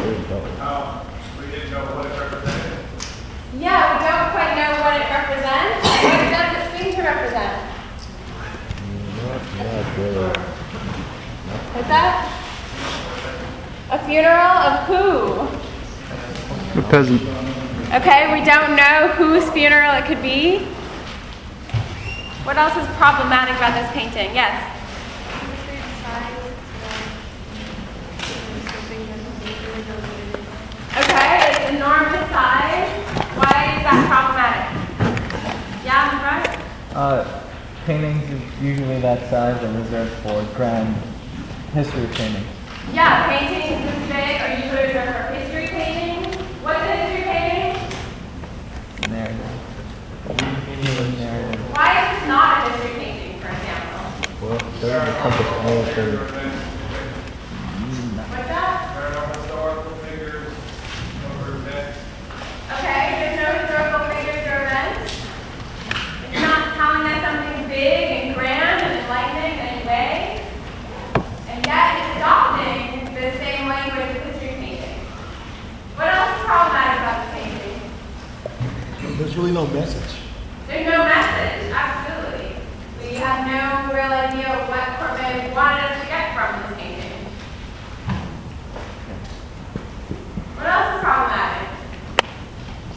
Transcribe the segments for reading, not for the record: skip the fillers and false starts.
We didn't know what it represented. Yeah, we don't quite know what it represents. What does it seem to represent? Not really. What's that? A funeral of who? The peasant. Okay, we don't know whose funeral it could be. What else is problematic about this painting? Yes? Okay, it's enormous size. Why is that problematic? Yeah, in the front? Paintings is usually that size are reserved for grand history paintings. Yeah, paintings this big are usually reserved for history paintings. What's a history painting? Narrative. Why is this not a history painting, for example? Well, it doesn't encompass all of the... What's that? There are no historical figures or events. Okay, there's no historical figures or events. It's not telling us something big and grand and enlightening in any way. And yet it's adopting the same language as history painting. What else is problematic about this painting? There's really no message. There's no message, absolutely. We have no real idea what Cortman wanted us to get from this painting. What else is problematic?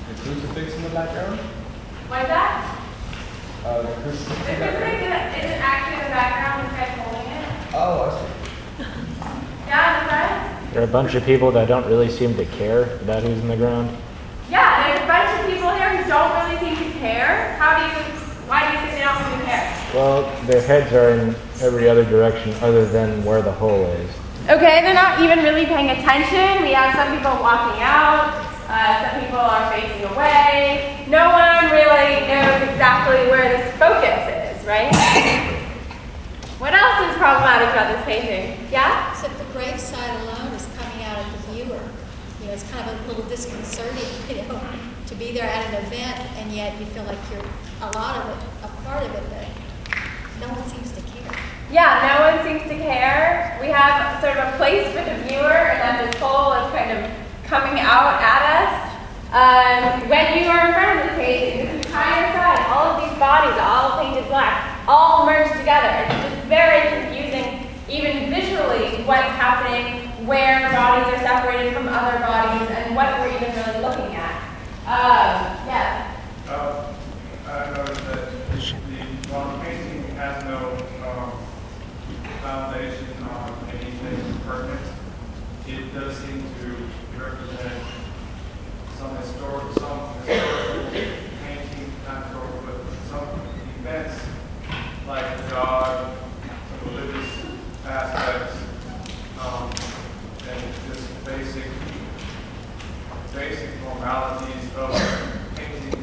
The crucifix in the background? What's that? The crucifix. The crucifix isn't actually in the background, this guy's holding it. Oh, I see. Yeah, that's right. There are a bunch of people that don't really seem to care about who's in the ground. Yeah, there's a bunch of people here who don't really seem to care. Why do you think they don't seem to care? Well, their heads are in every other direction other than where the hole is. Okay, they're not even really paying attention. We have some people walking out, some people are facing away. No one really knows exactly where this focus is, right? What else is problematic about this painting? Yeah? Except the graveside alone is coming out at the viewer. You know, it's kind of a little disconcerting, you know, to be there at an event and yet you feel like you're a lot of it, a part of it, but no one seems to care. Yeah, no one seems to care. We have sort of a place for the viewer and then this hole is kind of coming out at us. When you are in front of the painting, this entire side, all of these bodies, all painted black, all merged together. It's just very confusing, even visually, what's happening, where bodies are separated from other bodies, and what we're even really looking at. Yeah. I noticed that the painting has no foundation on anything pertinent. It does seem to represent some historical painting, not historical, but some events like God, some religious aspects, and just basic formalities of painting.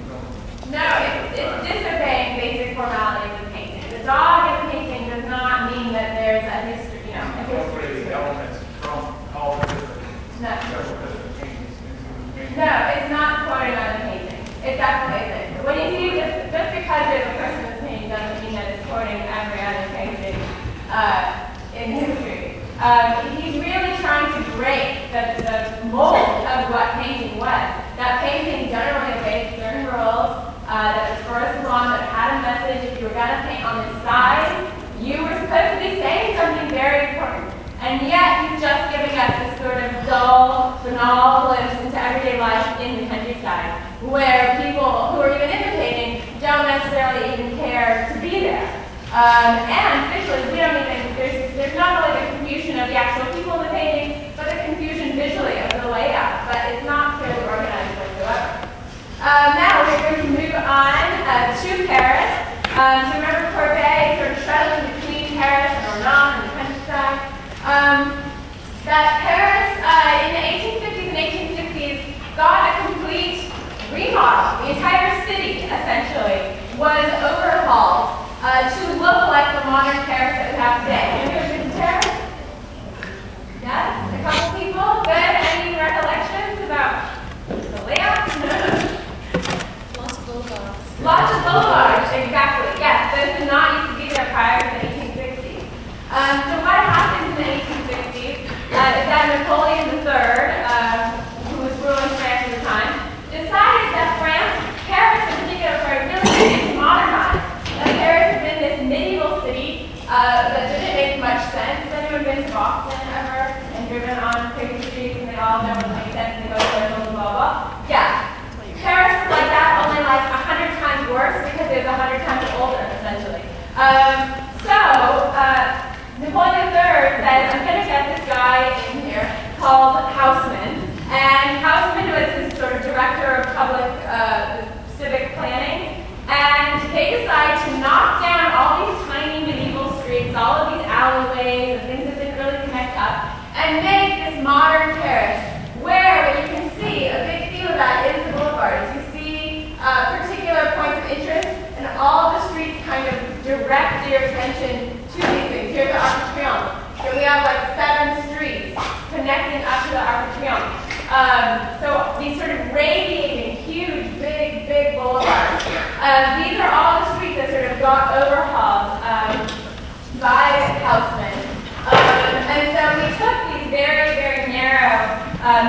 No, it's disobeying basic formalities of painting. The dog in painting does not mean that there's a history, a history. Incorporating elements from all the different, No. several different paintings into the painting. No, it's not quoting on the painting. It definitely isn't. When you see, just because there's a Christmas painting doesn't mean that it's quoting every other painting in history. He's really trying to break the mold of what painting was. That painting generally obeyed certain rules. That was first along, that had a message. If you were going to paint on the side, you were supposed to be saying something very important. And yet, he's just giving us this sort of dull, banal glimpse into everyday life in the countryside, where people who are even in the painting don't necessarily even care to be there. And visually, we don't even, there's not only the confusion of the actual people in the painting, but the confusion visually of the layout, but it's not clearly organized whatsoever. Now we're going to move on to Paris. So remember Courbet sort of straddling between Paris and Ornans and the countryside. That Paris in the 1850s and 1860s got a complete remodel. The entire city, essentially, was overhauled to look like the modern Paris that we have today. Have you ever been to Paris? Yes? A couple people? Good? Any recollections about the layout? Lots of boulevards. Lots of boulevards, exactly. Yes, those called Houseman. And Houseman was this sort of director of public civic planning. And they decided to knock down all these tiny medieval streets, all of these alleyways and things that didn't really connect up, and make this modern Paris, where what you can see, a big theme of that is the boulevards. You see particular points of interest, and all the streets kind of direct your attention to these things. Here's the Arc de Triomphe. Here we have like 7 streets connecting up to the Arc de Triomphe. So these sort of radiating, huge, big boulevards. These are all the streets that sort of got overhauled by Haussmann. And so we took these very narrow,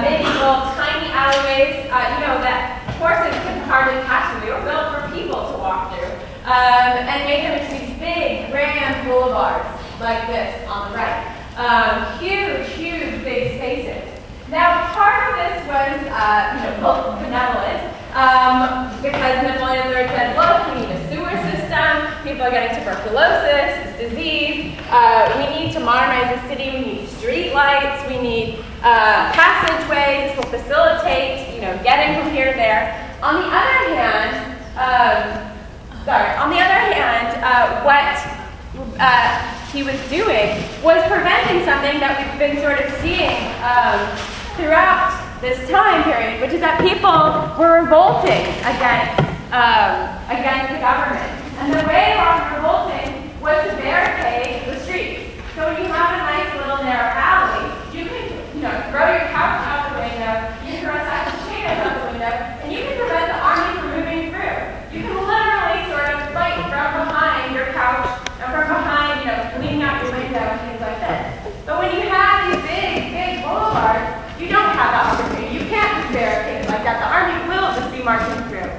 medieval, tiny alleyways, that horses couldn't hardly pass through. They were built for people to walk through, and made them into these big, grand boulevards like this on the right. Huge, big spaces. Now, part of this was, both benevolent, because Napoleon III said, look, we need a sewer system, people are getting tuberculosis, this disease, we need to modernize the city, we need street lights, we need passageways, this will facilitate, getting from here to there. On the other hand, what he was doing was preventing something that we've been sort of seeing throughout this time period, which is that people were revolting against the government. And the way they were revolting was to barricade the streets. So when you have a nice little narrow alley, you can throw your couch out the window, you can throw a sack of potatoes out the window, and you can prevent the army from moving through. You can literally sort of fight from behind your couch, and from behind, leaning out your window and things like this. But when you have these big boulevards, you don't have that opportunity. You can't just barricade it like that. The army will just be marching through.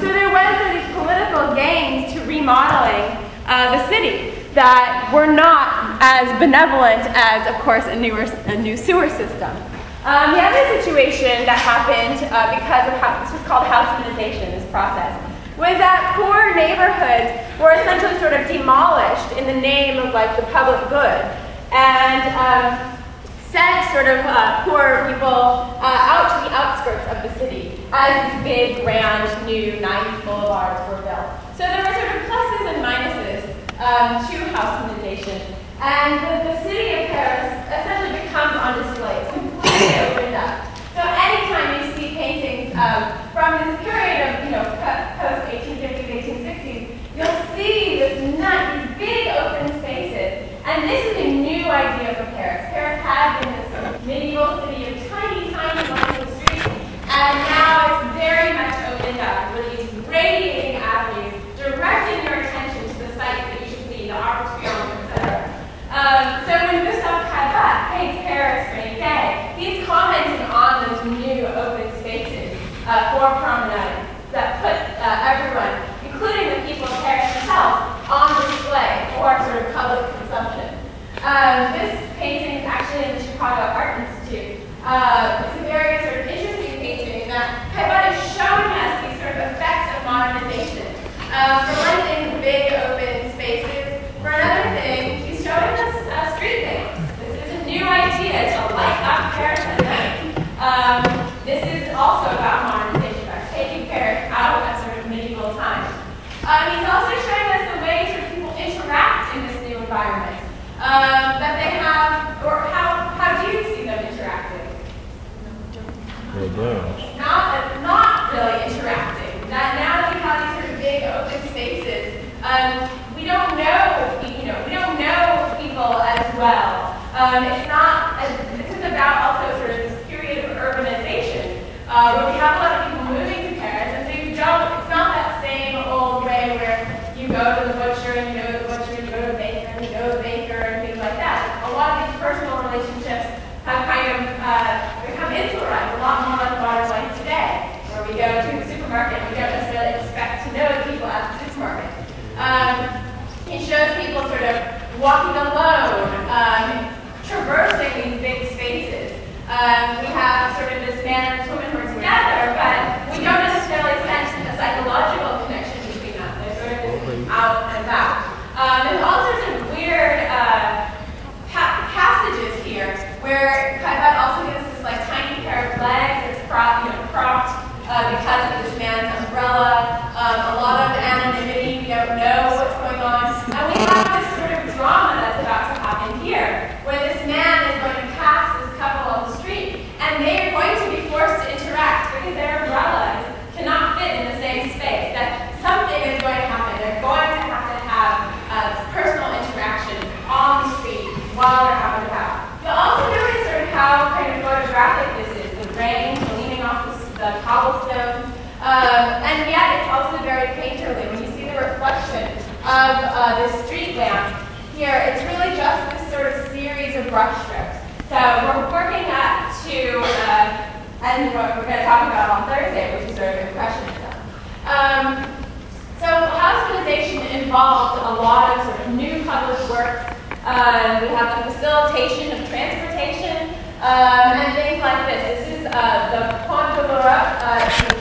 So there was these political gains to remodeling the city that were not as benevolent as, of course, a new sewer system. The other situation that happened because of how this was called Haussmannization, this process, was that poor neighborhoods were essentially sort of demolished in the name of like the public good, and sent sort of poor people out to the outskirts of the city as these big, grand, new, nice boulevards were built. So there were sort of pluses and minuses to Haussmannization, and the city of Paris essentially becomes on display. It's completely opened up. So anytime you see paintings from this period of, post-1850s, 1860s, you'll see these big open spaces. And this is a new idea for Paris. Paris had been this medieval city of tiny wonderful streets, and now it's very much opened up with these radiating avenues, directing your attention to the sites that you should see, the Arc de Triomphe, etc. So when Gustave Caillebotte paints Paris for a day, he's commenting on those new open spaces for promenade that put everyone, including the people of Paris themselves, on display for sort of public consumption. This painting is actually in the Chicago Art Institute. It's a very sort of interesting painting that Caillebotte is showing us these sort of effects of modernization. For one thing, big open spaces. For another thing, he's showing us street names. This is a new idea to light up Paris at night. This is also about modernization, about taking Paris out of sort of medieval times. He's also showing us the ways that people interact in this new environment that they have, or how do you see them interacting? They do. Not really interacting. That now that we have these sort of big open spaces, we don't know people as well. This is about also sort of this period of urbanization, where we have a lot of people moving to Paris, and so it's not that same old way where you go to the butcher and you go to the butcher, and you go to the baker and you go to the baker and things like that. A lot of these personal relationships have kind of become insularized, a lot more like modern life today, where we go to the supermarket and we don't necessarily expect to know the people at the supermarket. It shows people sort of walking alone, traversing these big spaces. We have sort of this man and this woman who are together, but we don't necessarily sense a psychological connection between them. They're sort of just out and about. There's all sorts of weird passages here where Caillebotte photographic. This is the rain leaning off the cobblestones. And yet it's also very painterly. When you see the reflection of this street lamp here, it's really just this sort of series of brush strokes. So we're working up to, and what we're going to talk about on Thursday, which is sort of Impressionism. So housemaization involved a lot of sort of new public works. We have the facilitation of transportation and things like this. This is the Pont de l'Europe,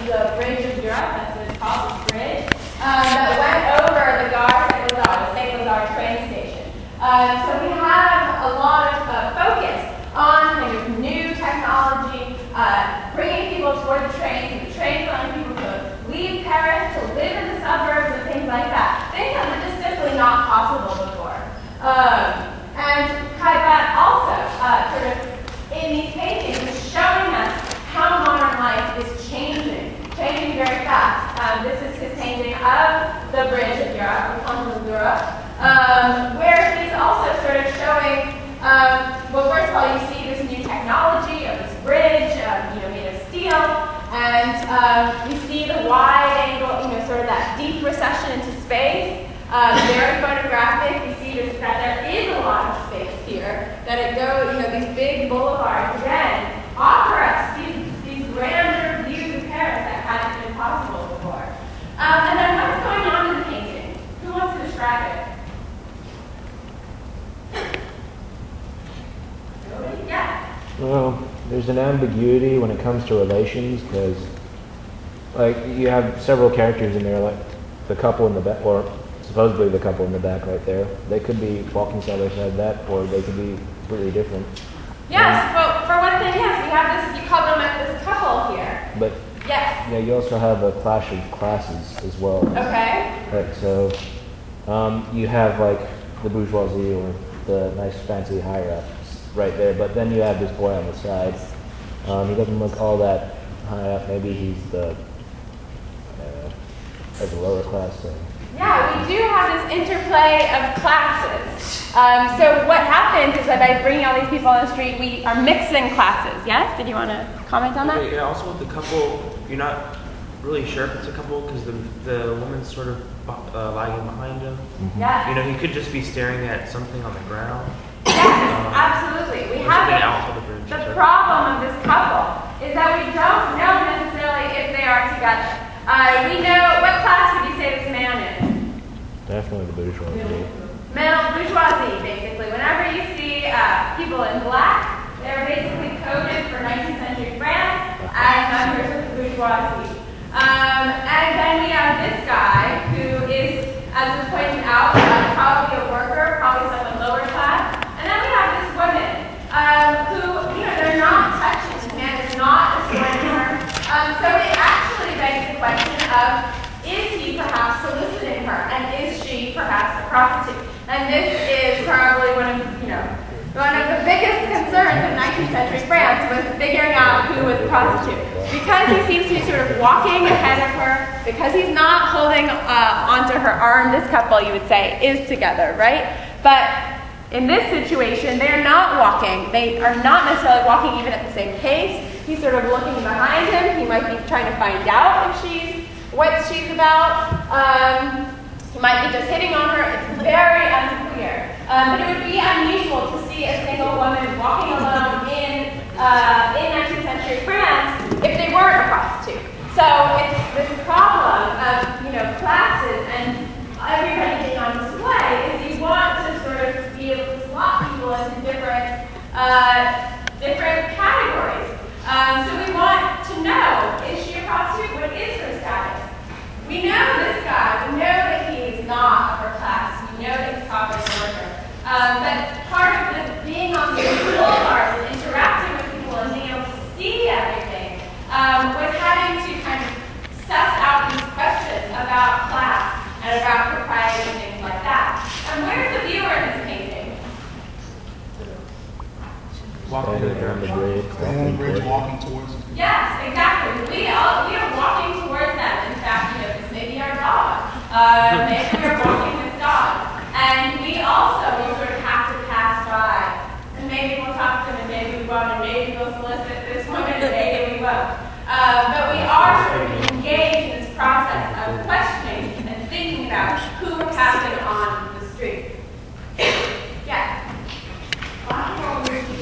the Bridge of Europe, that's what it's called, this bridge, that went over the Gare Saint-Lazare, the Saint-Lazare train station. So we have a lot of focus on kind of new technology, bringing people toward the trains, and the trains allowing people to leave Paris, to live in the suburbs, and things like that. Things that were just simply not possible before. And Kaibat also, sort of in these paintings, is showing us how modern life is changing very fast. This is his painting of the Bridge of Europe, the Pont de l'Europe, where he's also sort of showing, well, first of all, you see this new technology of this bridge, made of steel, and you see the wide angle, sort of that deep recession into space. Very photographic. You see that there is a lot of space here. That it goes, these big boulevards again offer us these grander views of Paris that hadn't been possible before. And then what's going on in the painting? Who wants to describe it? Nobody? Yeah. Well, there's an ambiguity when it comes to relations, because like you have several characters in there, like the couple in the back, or supposedly the couple in the back right there. They could be walking side by side that, or they could be completely different. Yes, well, for one thing, yes, we have this, you call them this couple here. But yes. yeah, you also have a clash of classes as well. Okay. Right, so you have like the bourgeoisie or the nice fancy higher ups right there, but then you have this boy on the side. He doesn't look all that high up. Maybe he's the as a lower class thing. Yeah, we do have this interplay of classes. So what happens is that by bringing all these people on the street, we are mixing classes. Yes? Did you want to comment on that? Yeah, also with the couple, you're not really sure if it's a couple because the woman's sort of lagging behind him. Mm-hmm. Yes. He could just be staring at something on the ground. Yes, absolutely. We or have something out of the bridge. the problem of this couple is that we don't know necessarily if they are together. We know, what class would you say this man is? Definitely the bourgeoisie. Middle bourgeoisie, basically. Whenever you see people in black, they're basically coded for 19th century France as members of the bourgeoisie. And then we have this guy who is, as was pointed out, probably a worker, probably someone lower class. And then we have this woman who, they're not touching. This man is not escorting her. So it actually begs the question of, is he perhaps soliciting her? And is she perhaps a prostitute? And this is probably one of the biggest concerns of 19th century France was figuring out who was a prostitute. Because he seems to be sort of walking ahead of her, because he's not holding onto her arm, this couple, you would say, is together, right? But in this situation, they're not walking. They are not necessarily walking even at the same pace. He's sort of looking behind him. He might be trying to find out what she's about. He might be just hitting on her. It's very unclear. But it would be unusual to see a single woman walking alone in 19th century France if they weren't a prostitute. So it's this problem of classes and everybody being on display is you want to sort of be able to slot people into different categories. So we want to know, is she a prostitute? What is her status? We know this guy. We know that he is not upper class. We know that he's probably a worker. But part of being on the boulevards and interacting with people and being able to see everything was having to kind of suss out these questions about class and about propriety and things like that. And where's the viewer in this painting? Standing on the bridge. Standing on the bridge, walking towards us. Yes, exactly. We are walking towards them. In fact, this may be our dog. Maybe we're walking this dog. And we also will sort of have to pass by. And maybe we'll talk to them, and maybe we won't, and maybe we'll solicit this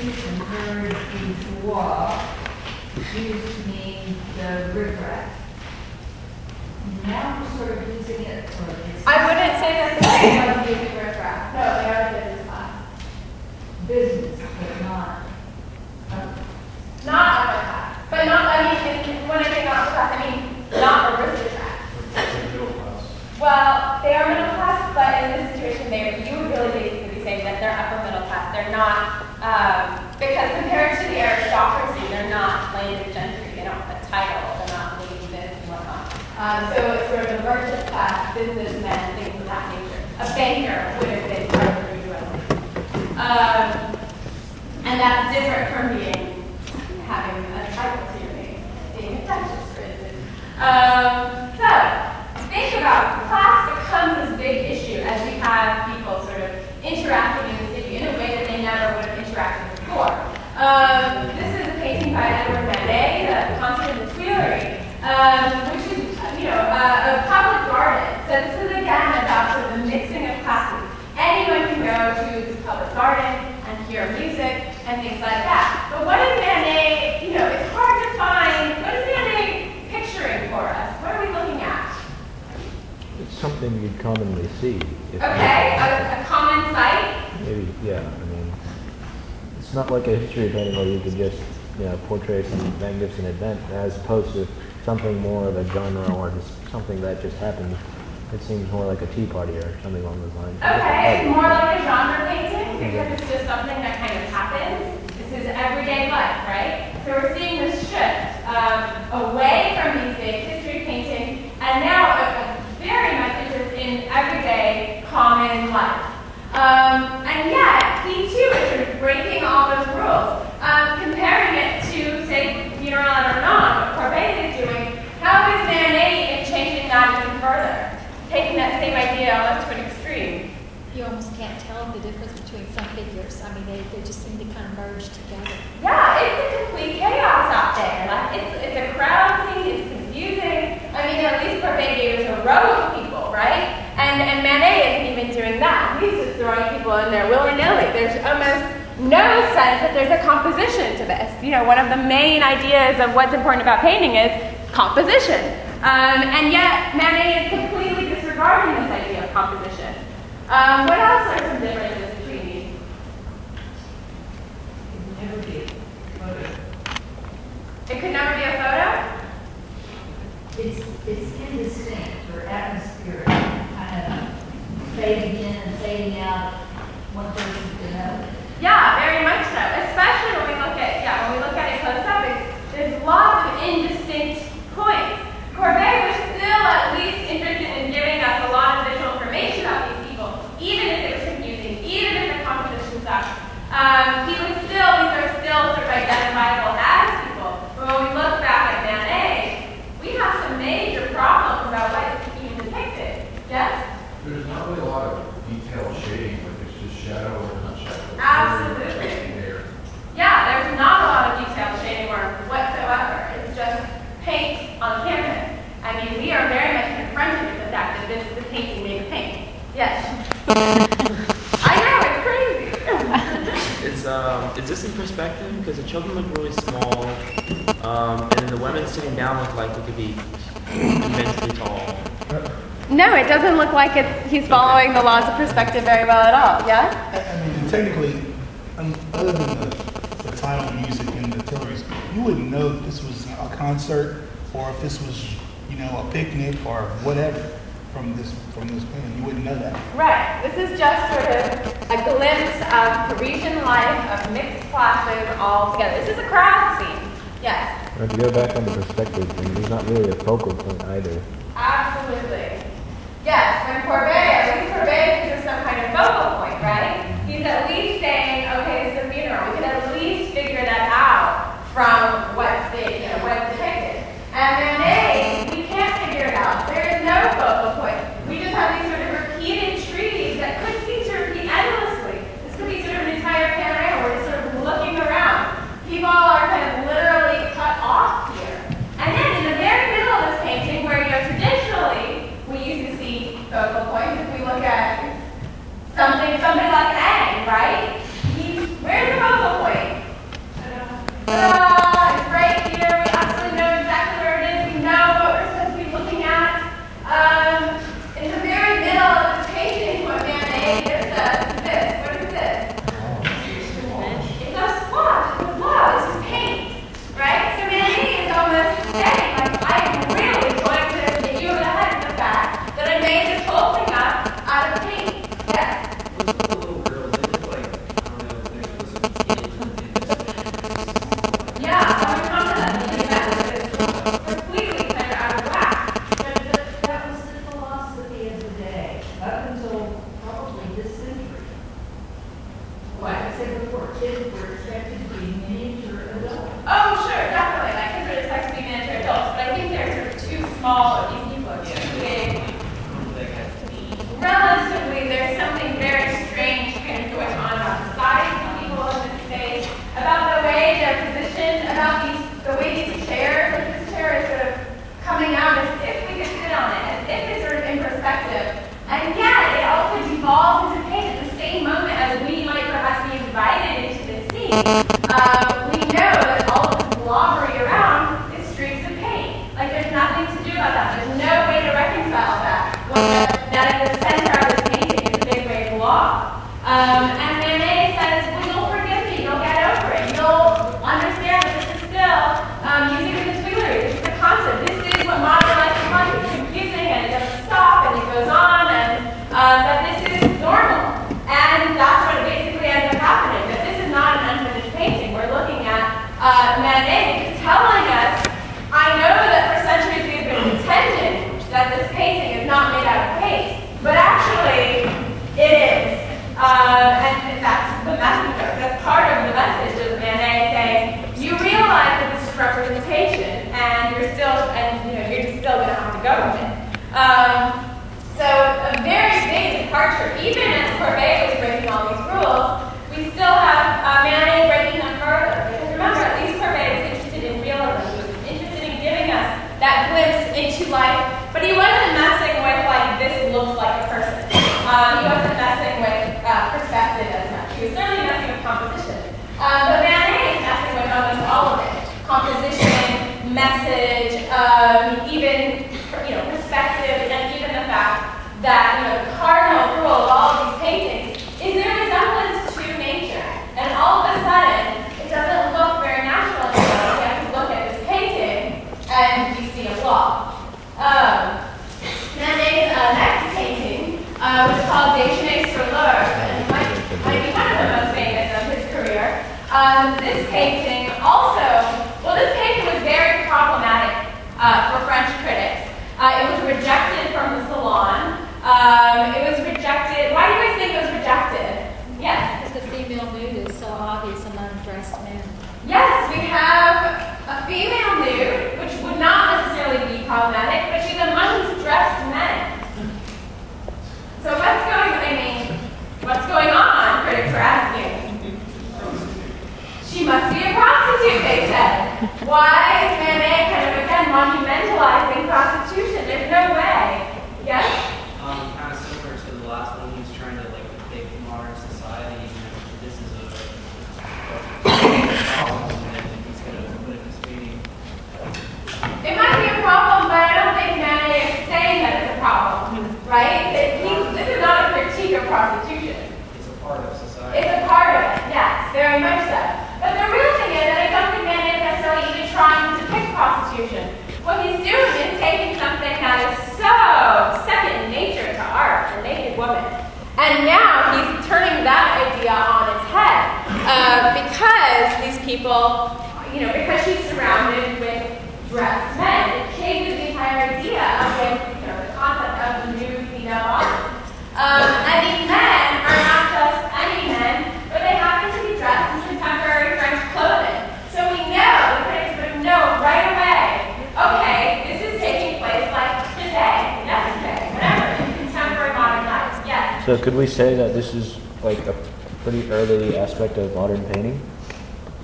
and heard the joie used to mean the riffraff. Now we're sort of using it for this. I wouldn't say that the same was using riffraff. No, they are in business class. Business, but not. Not upper class. But not, I mean, when I say not upper class, I mean not aristocrats. Middle class. Well, they are middle class, but in this situation, you would really basically be saying that they're upper middle class. They're not, because compared to the aristocracy, they're not landed gentry. They don't have a title. They're not leading this and whatnot. So it's sort of a merchant class, businessmen, things of that nature. A banker would have been part of the U.S. And that's different from having a title to your name, being a duchess, for instance. So, think about class becomes this big issue as we have people sort of interacting in the city in a way that they never would have interacted before. This is a painting by Edward Manet, The Concert in the Tuileries, which is, a public garden. So this is again about sort of the mixing of classes. Anyone can go to the public garden and hear music and things like that. But what is Manet, it's hard to find, what is Manet picturing for us? What are we looking at? It's something you'd commonly see. Okay, a common sight? Maybe, yeah. I mean, it's not like a history painting where you could just, portray some magnificent event, as opposed to something more of a genre or just something that just happened. It seems more like a tea party or something along those lines. Okay, more like a genre painting because it's just something that kind of happens. This is everyday life, right? So we're seeing this shift away from these big history paintings and now a very much interest in everyday common life. And yet, he too is sort of breaking all those rules. Comparing it to, say, Peter and Renan, what Courbet is doing, how is Manet changing that even further? Taking that same idea to an extreme. You almost can't tell the difference between some figures. I mean, they just seem to kind of merge together. Yeah, it's a complete chaos out there. Like, it's a crowd scene, it's confusing. I mean, at least Courbet gave us a row of people, right? And Manet isn't even doing that. He's just throwing people in there willy-nilly. There's almost no sense that there's a composition to this. One of the main ideas of what's important about painting is composition. And yet, Manet is completely disregarding this idea of composition. What else are some differences between these? It could never be a photo? It's indistinct or atmospheric, kind of fading in and fading out, one person to another. Yeah, very much so. Especially when we look at it close up, there's lots of indistinct points. Courbet was still at least interested in giving us a lot of visual information about these people, even if it was confusing, even if the composition sucked. These are still sort of identifiable as people. But when we look back at Manet, we have some major problems about what is being depicted. Yes? There's not really a lot of detailed shading, like it's just shadow or not shadow. Absolutely. Yeah, there's not a lot of detailed shading work whatsoever. It's just paint on canvas. I mean, we are very much confronted with the fact that this is a painting made of paint. Yes. I know, it's crazy. Is this in perspective? Because the children look really small, and then the women sitting down look like they could be immensely tall. No, it doesn't look like he's following the laws of perspective very well at all. Yeah? I mean, technically, other than the title music and the Tuileries, you wouldn't know if this was a concert or if this was, a picnic or whatever from this painting. You wouldn't know that. Right. This is just sort of a glimpse of Parisian life, of mixed classes all together. This is a crowd scene. Yes. Or to go back on the perspective thing, he's not really a focal point either. Absolutely. Yes, when Courbet gives us some kind of focal point, right? He's at least saying, okay, this is a funeral. We can at least figure that out from what's depicted. And Manet, we can't figure it out. There is no focal point. We just have these sort of repeated trees that could seem to repeat endlessly. This could be sort of an entire panorama. We're just sort of looking around. People are kind of literally cut off here. And then in the very middle of this painting, where traditionally And Manet says, well, you'll forgive me, you'll get over it, you'll understand that this is still music in the Tuileries. This is the concept. This is what modern life is like. It's confusing and it doesn't stop and it goes on, and that this is normal. And that's what basically ends up happening, that this is not an unfinished painting. We're looking at Manet just telling us, I know that for centuries we've been pretending that this painting is not made out of paint, but actually it is. And that's the message. That's part of the message of Manet saying, you realize that this is representation, and you're still going to have to go with it. So a very big departure. Even as Courbet was breaking all these rules, we still have Manet breaking them further. Because remember, at least Courbet was interested in realism. He was interested in giving us that glimpse into life, but he wasn't messing with like this looks like a person. He wasn't messing with perspective as much. He was certainly messing with composition. But Manet is messing with almost all of it: composition, message, even perspective, and even the fact that the cardinal rule of all of these paintings is their resemblance to nature. And all of a sudden, it doesn't look very natural anymore. You have to look at this painting and you see a flaw. Manet's next painting was called Déjeuner sur l'Eure, and it might be one of the most famous of his career. This painting this painting was very problematic for French critics. It was rejected from the Salon. It was rejected. Why do you guys think it was rejected? Yes? Because the female nude is so obvious among dressed men. Yes, we have a female nude, which would not necessarily be problematic, but she's among these dressed men. So what's going on, critics are asking? She must be a prostitute, they said. Why is Manet kind of, again, monumentalizing prostitution? There's no way. Yes? Kind of similar to the last one, he's trying to depict modern society. This is a problem, and he's going to put it in his painting. It might be a problem, but I don't think Manet is saying that it's a problem, right? This is not a critique of prostitution. It's a part of society. It's a part of it, yes, very much so. But the real thing is that I don't think Manet is necessarily even trying to depict prostitution. What he's doing is taking something that is so second nature to art, the naked woman, and now he's turning that idea on its head because these people, because she's surrounded with dressed men, it changes the entire idea of the concept of the nude female body. And these men are not just any men, but they happen to be dressed in contemporary French clothing. So we know, the critics would know right away, okay, this is taking place like today, yesterday, whatever, in contemporary modern life. Yes? So could we say that this is like a pretty early aspect of modern painting?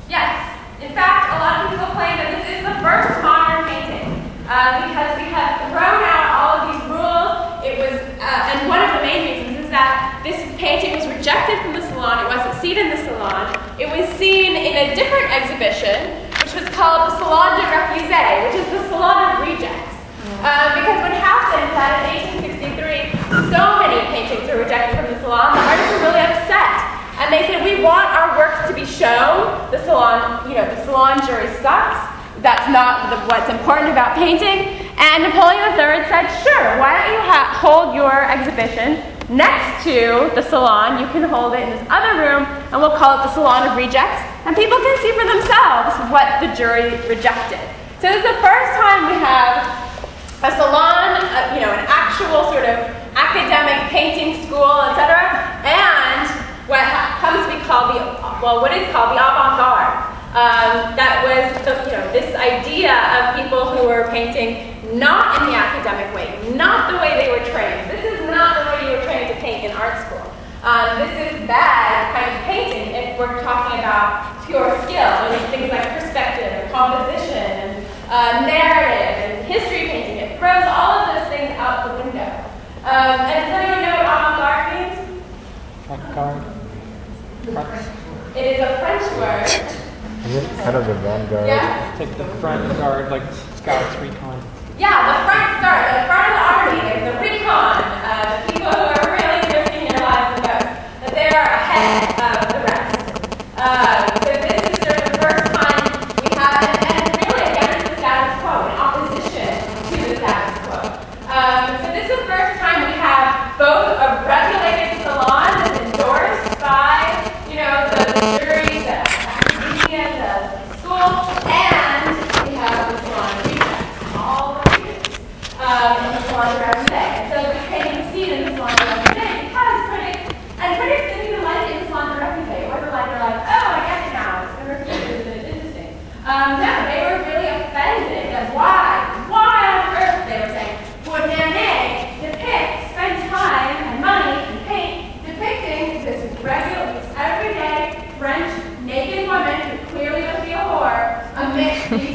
Yes. In fact, a lot of people claim that this is the first modern painting because we have thrown out all of these rules. It was, and one of the main reasons is that this painting was rejected from the Salon. It wasn't seen in the Salon. It was seen in a different exhibition, which was called the Salon de Refusés, which is the Salon of Rejects. Because what happened is that in 1863, so many paintings were rejected from the Salon, the artists were really upset. And they said, we want our works to be shown. The Salon, the Salon jury sucks. That's not what's important about painting. And Napoleon III said, sure, why don't you hold your exhibition next to the Salon. You can hold it in this other room, and we'll call it the Salon of Rejects. And people can see for themselves what the jury rejected. So this is the first time we have a salon, an actual sort of academic painting school, etc., and what comes to be called what is called the avant-garde. That was this idea of people who were painting not in the academic way, not the way they were trained. This is not the way you were trained to paint in art school. This is bad kind of painting if we're talking about pure skill. Things like perspective and composition and narrative and history painting. It throws all of those things out the window. And does anyone know what avant-garde means? Avant-garde. It is a French word. Is it kind of the vanguard? Yeah? Take the front guard, like Scouts recon. Yeah, the front start, the front of the army, the recon, the people who are really risking their lives the most. That they are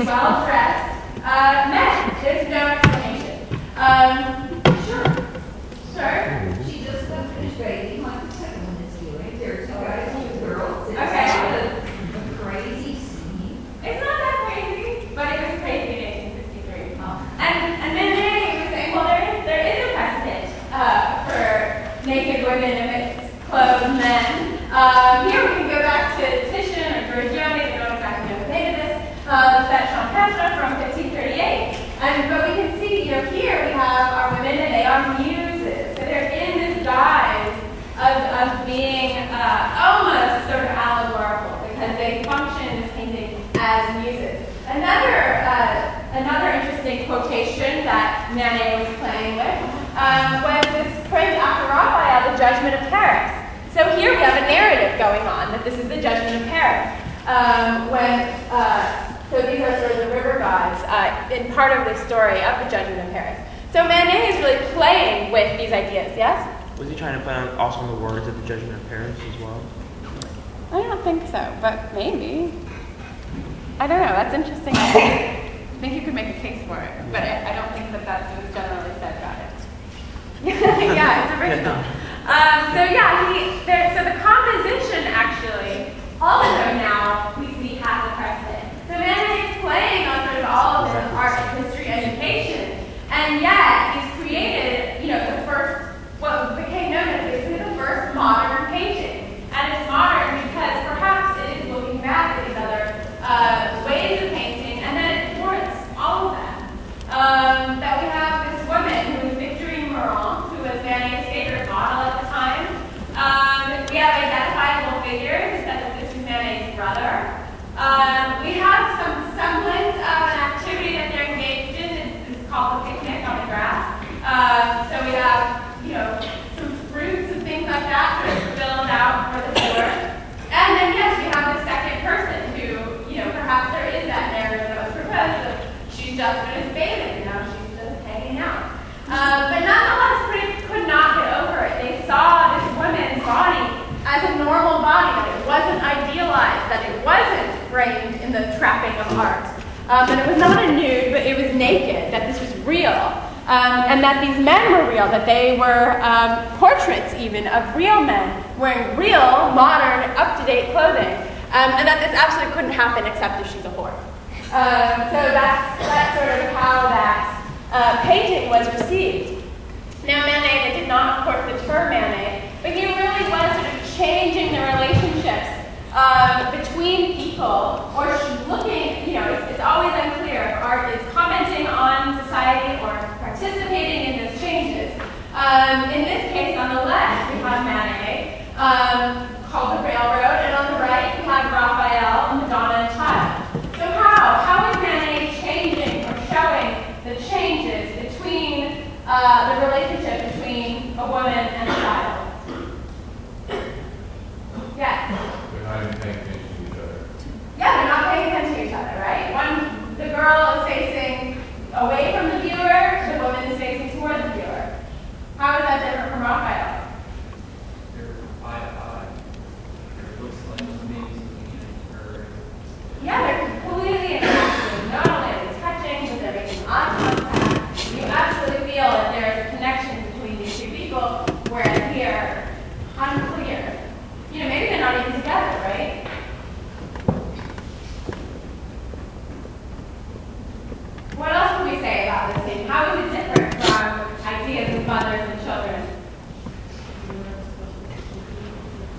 well-dressed men. There's no explanation. Sure. She just got finished bathing like the second one is doing. There's two guys and two girls. It's Okay. a crazy scene. It's not that crazy, but it was crazy in 1863. And then they were saying, well, there is a precedent for naked women amidst clothed men. Here we can go back to Titian or Giorgione, I don't exactly know the name of this, that Sean Pestra from 1538. But we can see, here we have our women and they are muses. So they're in this guise of being almost sort of allegorical because they function in this painting as muses. Another interesting quotation that Manet was playing with was this print after Raphael, The Judgment of Paris. So here we have a narrative going on that this is the Judgment of Paris. So these are sort of the river gods in part of the story of the Judgment of Paris. So Manet is really playing with these ideas, yes? Was he trying to play on, also on the words of the Judgment of Paris as well? I don't think so, but maybe. I don't know, that's interesting. I think you could make a case for it, but I don't think that that's what was generally said about it. Yeah, it's original. So the composition actually also now we see has a precedent. So Manet is playing on sort of all of this art, history, education, and yet he's created, the first, what became known as basically the first modern painting. And it's modern because perhaps it is looking back at these other ways of painting, and then it thwarts all of them. That we have this woman who is Victorine Meurent, who was Manet's favorite model at the time. We have identifiable figures that this is Manet's brother. We have some semblance of an activity that they're engaged in. It's called the picnic on the grass. So we have, some fruits and things like that sort of filled out for the tour. And then, yes, we have the second person who, perhaps there is that narrative that was proposed of she's just finished bathing, she's just hanging out. But nonetheless, critics could not get over it. They saw this woman's body as a normal body, that it wasn't idealized, that it wasn't framed in the trapping of art. That it was not a nude, but it was naked, that this was real. And that these men were real, that they were portraits even of real men wearing real, modern, up-to-date clothing. And that this absolutely couldn't happen except if she's a whore. So that's sort of how that painting was received. Now Manet, they did not, of course, deter Manet, but he really was sort of changing the relationships between people, or looking, it's always unclear if art is commenting on society or participating in those changes. In this case, on the left, we have Manet, called The Railroad, and on the right, we have Raphael, Madonna and Child. So how is Manet changing or showing the changes between the relationship between a woman and a child? Yes? They're not even paying attention to each other. Yeah, they're not paying attention to each other, right? The girl is facing away from the viewer, the woman is facing toward the viewer. How is that different from Raphael? They're eye to eye. It looks like maybe something in her. Yeah, they're completely interacting. Not only are they touching, but they're making eye contact. You absolutely feel that there is a connection between these two people, whereas here, unclear. Maybe they're not even together, right? What else can we say about this scene? How is it different from ideas of mothers and children?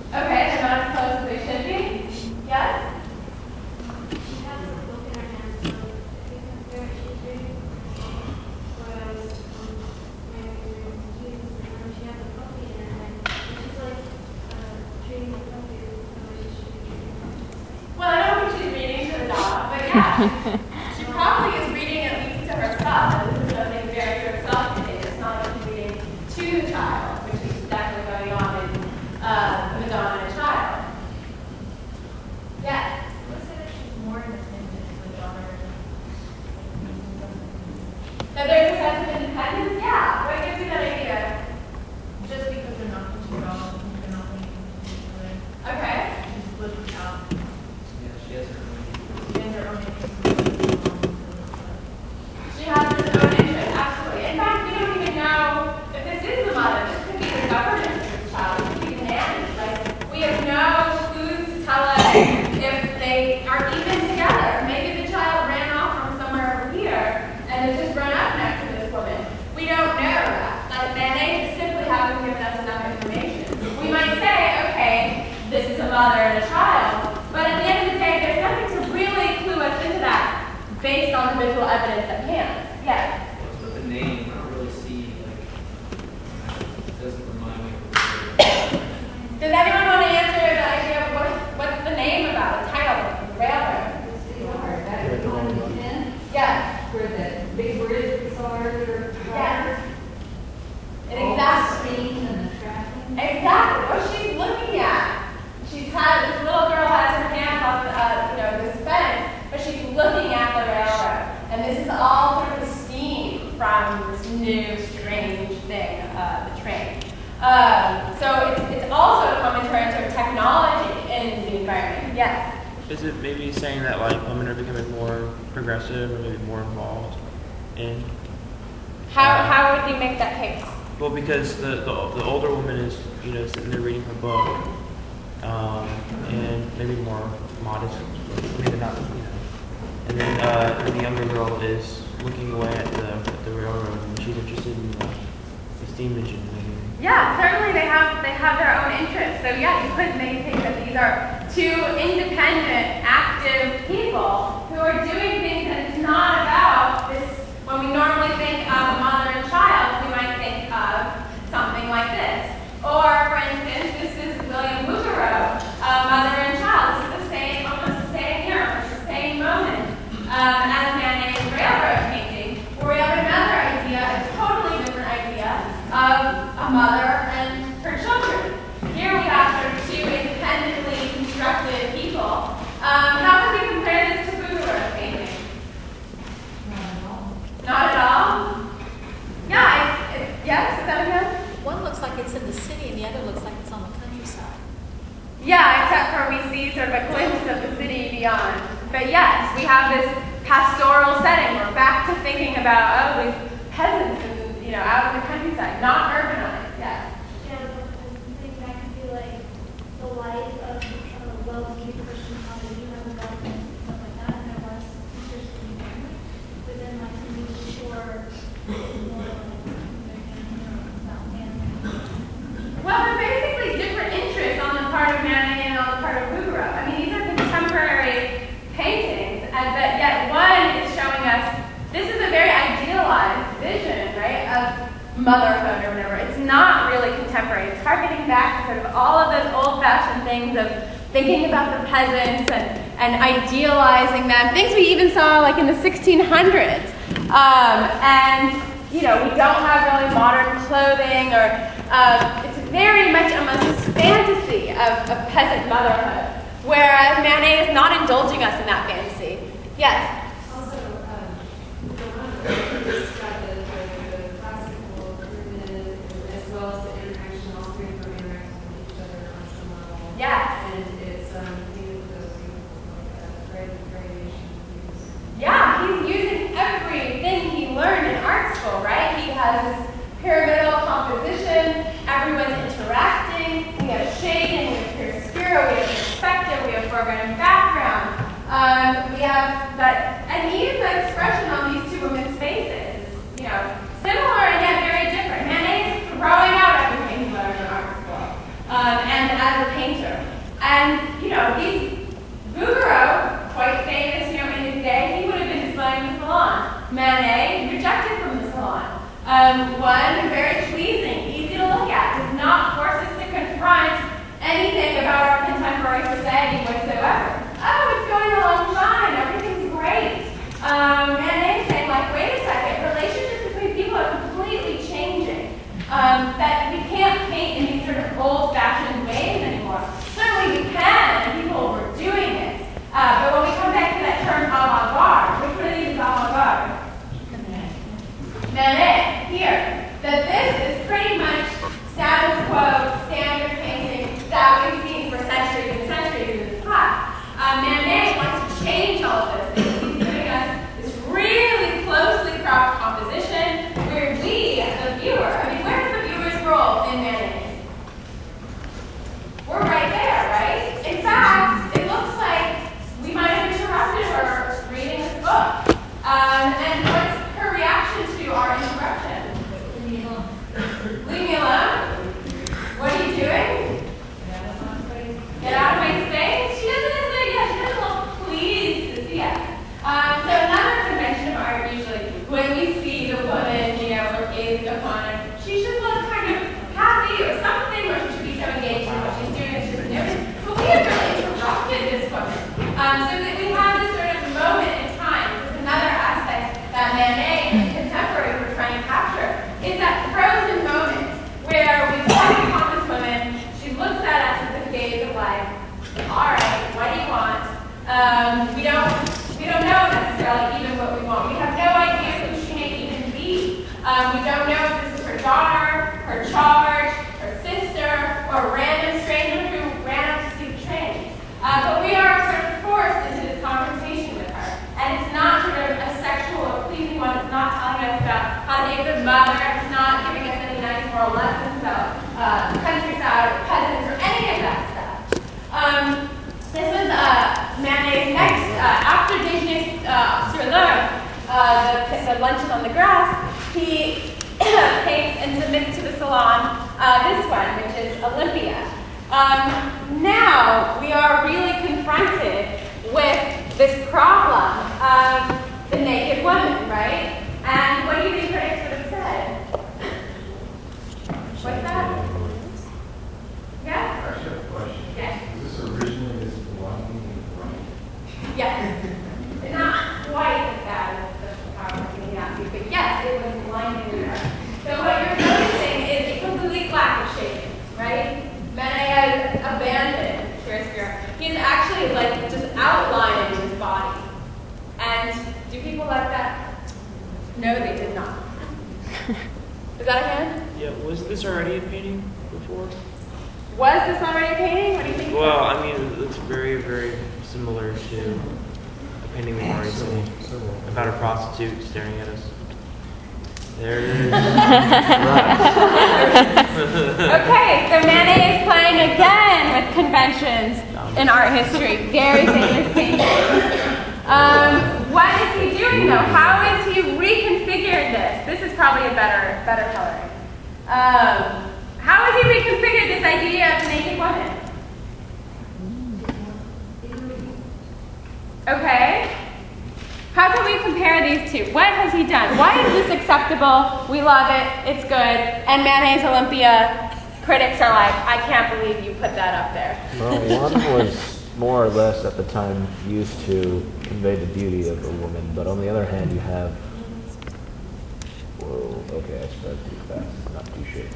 Okay, they're not as close as they should be. Yes? She has a book in her hand, so I think that's where she's reading. Whereas when Jesus and she has a puppy in her hand, and she's like treating the puppy the way she should be treating the puppy. Well, I don't think she's reading to the dog, but yeah, she probably is reading at least to herself. And this is something very to herself today. It's not like she's reading to the child, which is definitely going on in Madonna and Child. Yeah. Let's say that she's more independent than the daughter. So there's a sense of independence? Yeah. What gives you that idea? Just because they're not teaching at all, they're not paying attention to each other. Okay. She's living out. Yeah, she has her own. She has her own evidence at hand. Yes. With the name, I don't really see, like, it doesn't remind me of Does anyone want to answer the idea of what's the name about, the title of the railroad? Yes. Where the big bridges are, Yes. all the speed and the traffic. Exactly. What she's looking at, she's had this little girl has her hands off this fence, but she's looking at the railroad, and this is all sort of the steam from this new strange thing, the train. So it's also a commentary on sort of technology in the environment. Yes. Is it maybe saying that like women are becoming more progressive or maybe more involved in? How would you make that case? Well, because the older woman is sitting there reading her book, and maybe more modest, maybe not and then the younger girl is looking away at the railroad and she's interested in the steam engine. Yeah, certainly they have their own interests. So yeah, you could maybe think that these are two independent, active people who are doing things that it's not about this. When we normally think of a mother and child, we might think of something like this. Or, for instance, this is William Bouguereau, mother and child. This is the same, almost the same year, almost the same moment as Manet's railroad painting, where we have another idea, a totally different idea of a mother and her children. Here we have sort of two independently constructed people. How can we compare this to Bouguereau's painting? Not at all? Yeah, yes, is that again? One looks like it's in the city and the other looks like it's on the countryside. Yeah, except for we see sort of a glimpse of the city beyond. But yes, we have this pastoral setting. We're back to thinking about, these peasants and, out in the countryside, not urbanized, yes. Yeah, but I think that could be like the life of a well-to-do person, how they do have a government and stuff like that, and there was interesting family. But then like to be sure it's more like about family. Well, they're basically different interests on the part of Manet and on the part of Bouguereau. I mean, these are contemporary paintings, but yet one is showing us this is a very idealized vision, right, of motherhood or whatever. It's not really contemporary. It's harkening back to sort of all of those old-fashioned things of thinking about the peasants and idealizing them, things we even saw like in the 1600s. And, we don't have really modern clothing or it's very much almost this fantasy of peasant motherhood, whereas Manet is not indulging us in that fantasy. Yes? Also, the one that described the classical period as well as the interaction, all three of them interact with each other on some level. Yes. And it's those variation views. Yeah, he's using everything he learned in art school, right? He has this pyramidal composition, everyone's interacting, we have shading, we have chiaroscuro, we have perspective, we have foreground and background. We have that, and even the expression on these two women's faces is, similar and yet very different. Manet is throwing out everything he learned in art school, and as a painter. And, these Bouguereau, quite famous, in his day, he would have been displaying the salon. Manet, rejected from the salon. One, very pleasing, easy to look at, does not force us to confront anything about our contemporary society whatsoever. Oh, it's going along fine, everything's great. Manet saying, wait a second, relationships between people are completely changing. That we can't paint in these sort of old-fashioned ways anymore. Certainly we can, and people were doing it. But when we come back to that term avant-garde, which one of these is avant-garde? Manet, here, that this is pretty much status quo, standard painting that we've seen for centuries and centuries in this class. Manet wants to change all of those things. He's giving us this really closely cropped composition where we, as the viewer, where's the viewer's role in Manet? We're right there, right? In fact, it looks like we might have interrupted her reading this book. And what's her reaction to our interruption? Leave me alone. Leave me alone? What are you doing? Get out of my space? She doesn't say yes. She doesn't look pleased to see us. So another convention of art So that we have this sort of moment in time. This is another aspect that Manet and his contemporaries were trying to capture, is that frozen moment where we come upon this woman, she looks at us with this gaze of like, all right, what do you want? We don't know necessarily even what we want. We have no idea who she may even be. We don't know if this is her daughter, her charge, her sister, or a random stranger who ran up to see the train. But we are sort of forced into this confrontation with her. And it's not sort of a sexual or pleasing one. It's not telling us about how to be a good mother. It's not giving us any nice moral lessons about countryside or peasants or any of that stuff. This was Manet's next, after Déjeuner sur l'herbe, the luncheon on the grass, he paints and submits to the salon this one, which is Olympia. Now we are really confronted with this problem of the naked woman, right? And what do you think critics would have said? What's that? Yeah? I actually have a question. Yes. Is this originally this belonging right? Yes. Not quite as bad as the power of the Nazi, but yes, it was blinding there. So what you're noticing is a complete lack of shading, right? Manet has abandoned chiaroscuro. He's actually like just outlining his body. And do people like that? No, they did not. Is that a hand? Yeah, was this already a painting before? Was this already a painting? What do you think? Well, I mean, it looks very, very similar to a painting we've already seen about a prostitute staring at us. There it is. Okay, so Manet is playing again with conventions in art history. Very famous painting. What is he doing though? How is he reconfigured this? This is probably a better coloring. How has he reconfigured this idea of the naked woman? Okay. How can we compare these two? What has he done? Why is this acceptable? We love it. It's good. And Manet's Olympia, critics are like, I can't believe you put that up there. Well, one was more or less at the time used to convey the beauty of a woman, but on the other hand, you have. Whoa. Okay, I started too fast. Not too sure.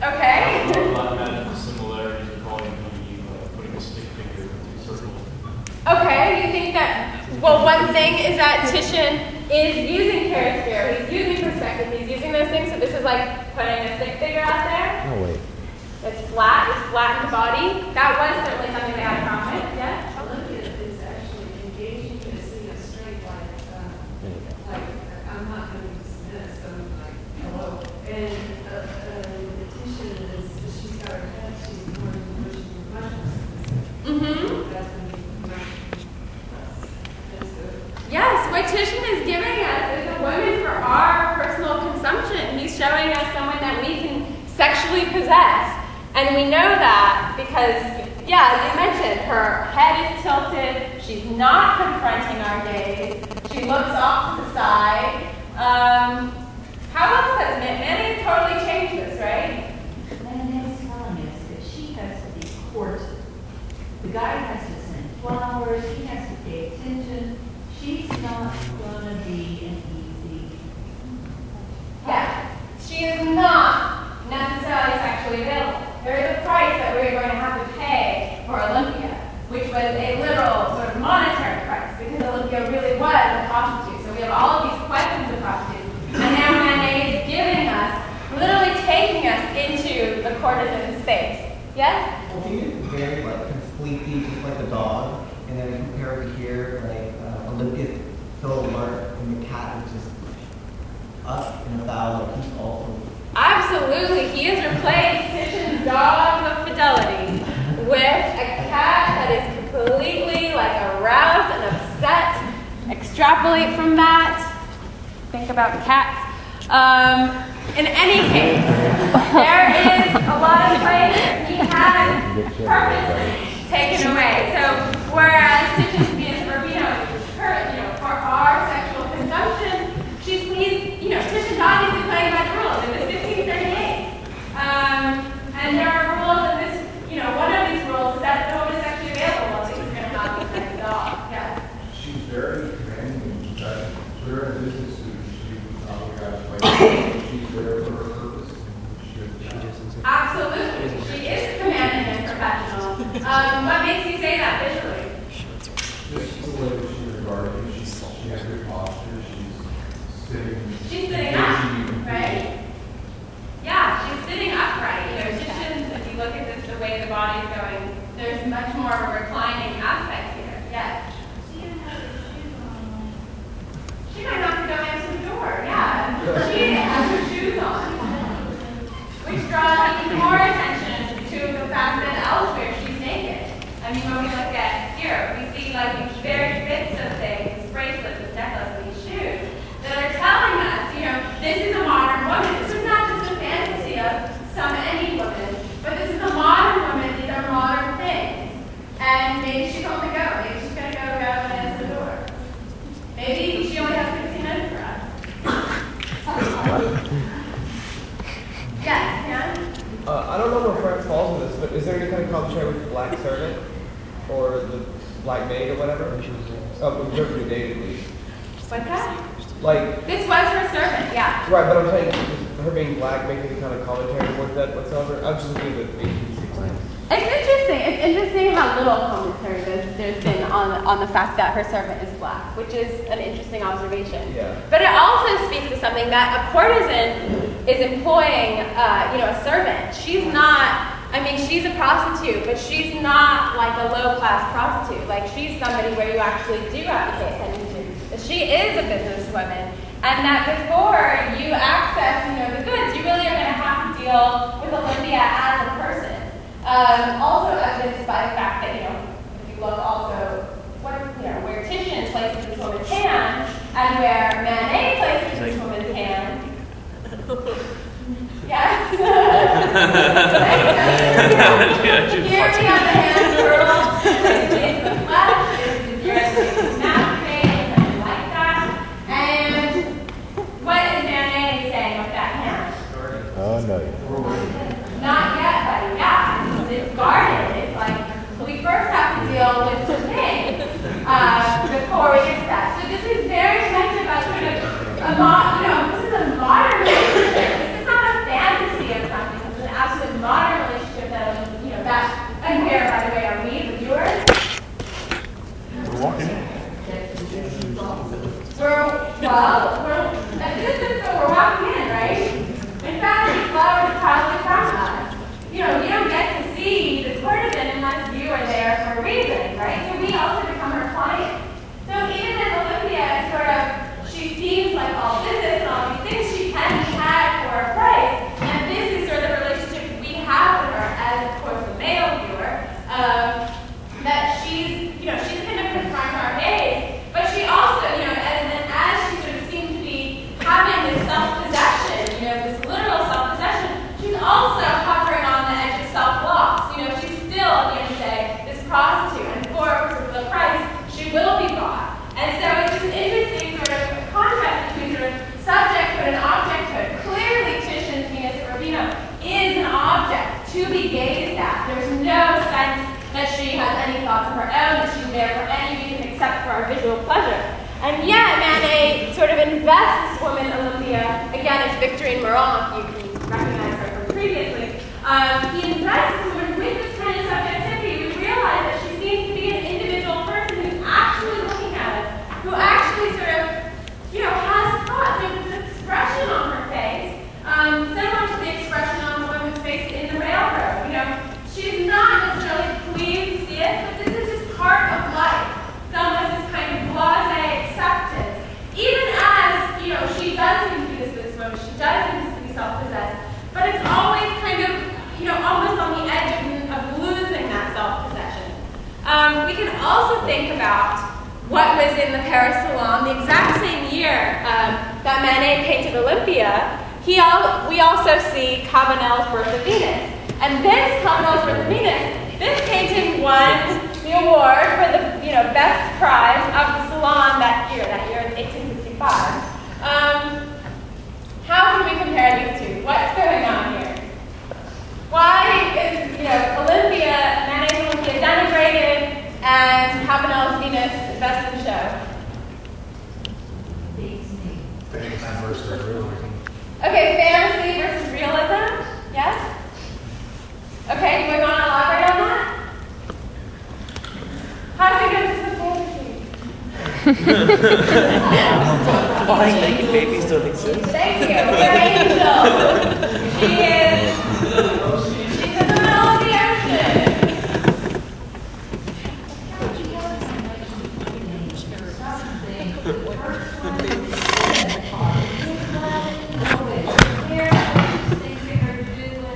Okay. A lot of similarities with calling beauty, putting a stick figure into circles. Okay, you think that, well, one thing is that Titian is using chiaroscuro, he's using perspective, he's using those things, so this is like putting a stick figure out there. Oh, wait. It's flat in the body. That was certainly something they had in common, yeah? Olympia is actually engaging you to see a straight like I'm not going to dismiss, I'm like, hello. And the Titian is, she's got her head, she's more pushing your muscles. Mm-hmm. That's going to be Yes, what Titian is giving us is a woman for our personal consumption. He's showing us someone that we can sexually possess. And we know that because, yeah, as you mentioned, her head is tilted, she's not confronting our gaze, she looks off to the side. How else has Manet's totally changed this, right? Manet's telling us that she has to be courted. The guy has to send flowers, he has to pay attention. She's not gonna be an easy. Yes, she is not necessarily sexually available. There is a price that we're going to have to pay for Olympia, which was a literal sort of monetary price, because Olympia really was a prostitute. So we have all of these questions of prostitutes. And now Manet is giving us, literally taking us into the courtesan space. Yes? Well, if you did compare like completely just like a dog, and then compare it here, like Olympia's so alert, and the cat is just up in a foul, like he's also. Absolutely, he has replaced Titian's dog of fidelity with a cat that is completely like aroused and upset. Extrapolate from that. Think about cats. In any case, there is a lot of pleasure. He has purpose taken away. So whereas Titian's Venus of Urbino is for our sexual consumption, she's pleased, Titian's obviously playing by the rules. It was 1538. And there are rules in this, one of these rules is that the woman is actually available if she's going to have this nice dog. She has good posture. She's sitting up, right? Yeah, she's sitting upright. You know, Egyptians, if you look at this, the way the body's going, there's much more of a reclining aspect here. Yes. She even has her shoes on. She might have to go answer the door. Yeah. She has her shoes on. Which draws even more attention to the fact that elsewhere she's naked. I mean, when we look at here, we see like these very bits of things, these bracelets, these necklaces, these shoes, that are telling us, you know, this is a modern woman. This is not just a fantasy of some any woman, but this is a modern woman. These are modern things. And maybe she's on the go. Maybe she's going to go and answer the door. Maybe she only has 15 minutes for us. Yes, Ken? I don't know where France falls in this, but is there any kind of commentary with the black servant or the black maid or whatever? Whoever you dated, at least. What's that? Like, this was her servant, yeah. Right, but I'm saying, does her being black make any kind of commentary towards that whatsoever? I'm just looking at the 1860s. It's interesting. It's interesting how little commentary there's been on the fact that her servant is black, which is an interesting observation. Yeah. But it also speaks to something that a courtesan is employing, you know, a servant. She's not. I mean, she's a prostitute, but she's not like a low-class prostitute. Like, she's somebody where you actually do have to pay attention to. She is a businesswoman, and that before you access, you know, the goods, you really are going to have to deal with Olympia as a person. Also evidenced by the fact that, you know, if you look also, where Titian places this woman's hand, and where Manet places this woman's hand. Yes. Here we have the hand girdle, it's the flesh, it's the masturbate, something like that. And what is Manet saying with that hand? Oh, no. Not yet, buddy. Yeah, it's guarded. It's like, we first have to deal with some things before we get to that. So this is very much about sort of this is a modern relationship. This is not a fantasy of something. This is an absolute modern relationship that, you know, that, and where, by the way, are we, the viewers? We're walking in. We're at a distance, but we're walking in, right? In fact, these flowers are probably from us. You know, you don't get to see this courtesan unless you are there for a reason, right? So we also become her client. So even as Olympia is sort of, she seems like all business and all these things, she can be had for a price. And this is sort of the relationship we have with her as, of course, the male viewer, that she's, you know, she's kind of confronting our gaze, but she also, you know, and as she sort of seems to be having this self-possession, you know, this literal self-possession, she's also hovering on the edge of self-loss. You know, she's still, at the end of the day, this prostitute, and for the price, she will be bought. And so it's this interesting sort of contrast between sort of subjecthood and objecthood. Clearly, Titian's Venus of Urbino is an object to be gazed at. There's no sense that she has any thoughts of her own, that she's there for any reason except for our visual pleasure. And yet, Manet sort of invests this woman, Olympia, again, it's Victorine Meurent, you can recognize her from previously. He invests this woman with this kind of subjectivity. We realize that she seems to be an individual person who's actually looking at us, who actually sort of, you know, has thoughts. There's this expression on her face, similar to the expression on the woman's face in the railroad. You know, she's not necessarily pleased to see it, but this is just part of life. So much this kind of blasé acceptance. Even as, you know, she does seem to be this businesswoman, she does seem to be self-possessed, but it's always kind of, you know, almost on the edge of losing that self-possession. We can also think about what was in the Paris Salon the exact same year that Manet painted Olympia. We also see Cabanel's Birth of Venus. And this Cabanel's Birth of Venus, this painting won the award for the, you know, best prize of the Salon that year is 1865. How can we compare these two? What's going on here? Why is, you know, Manet's Olympia denigrated and Cabanel's Venus best in show? Fantasy versus realism. Okay, fantasy versus realism? Yes? Okay, do we want to elaborate on that? How do we get to the fantasy? Flying naked babies don't exist. Thank you. We're angels. She is. She's in the middle of the ocean.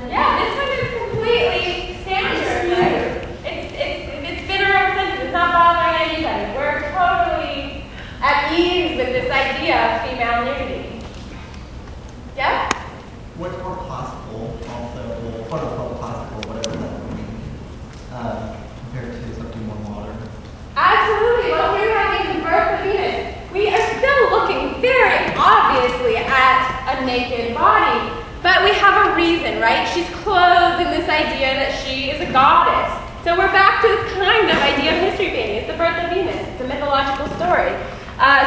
Yeah, this one is completely standard, right? It's been around since. It's not bothering anybody. We're totally at ease with this idea of female nudity. Yeah? What's more possible, also, well, quote unquote possible, whatever that would mean, compared to something more modern? Absolutely. Well, here we have the birth of Venus. We are still looking very obviously at a naked body, but we have a reason, right? She's clothed in this idea that she is a goddess. So we're back to this kind of idea of history painting. It's the birth of Venus. It's a mythological story.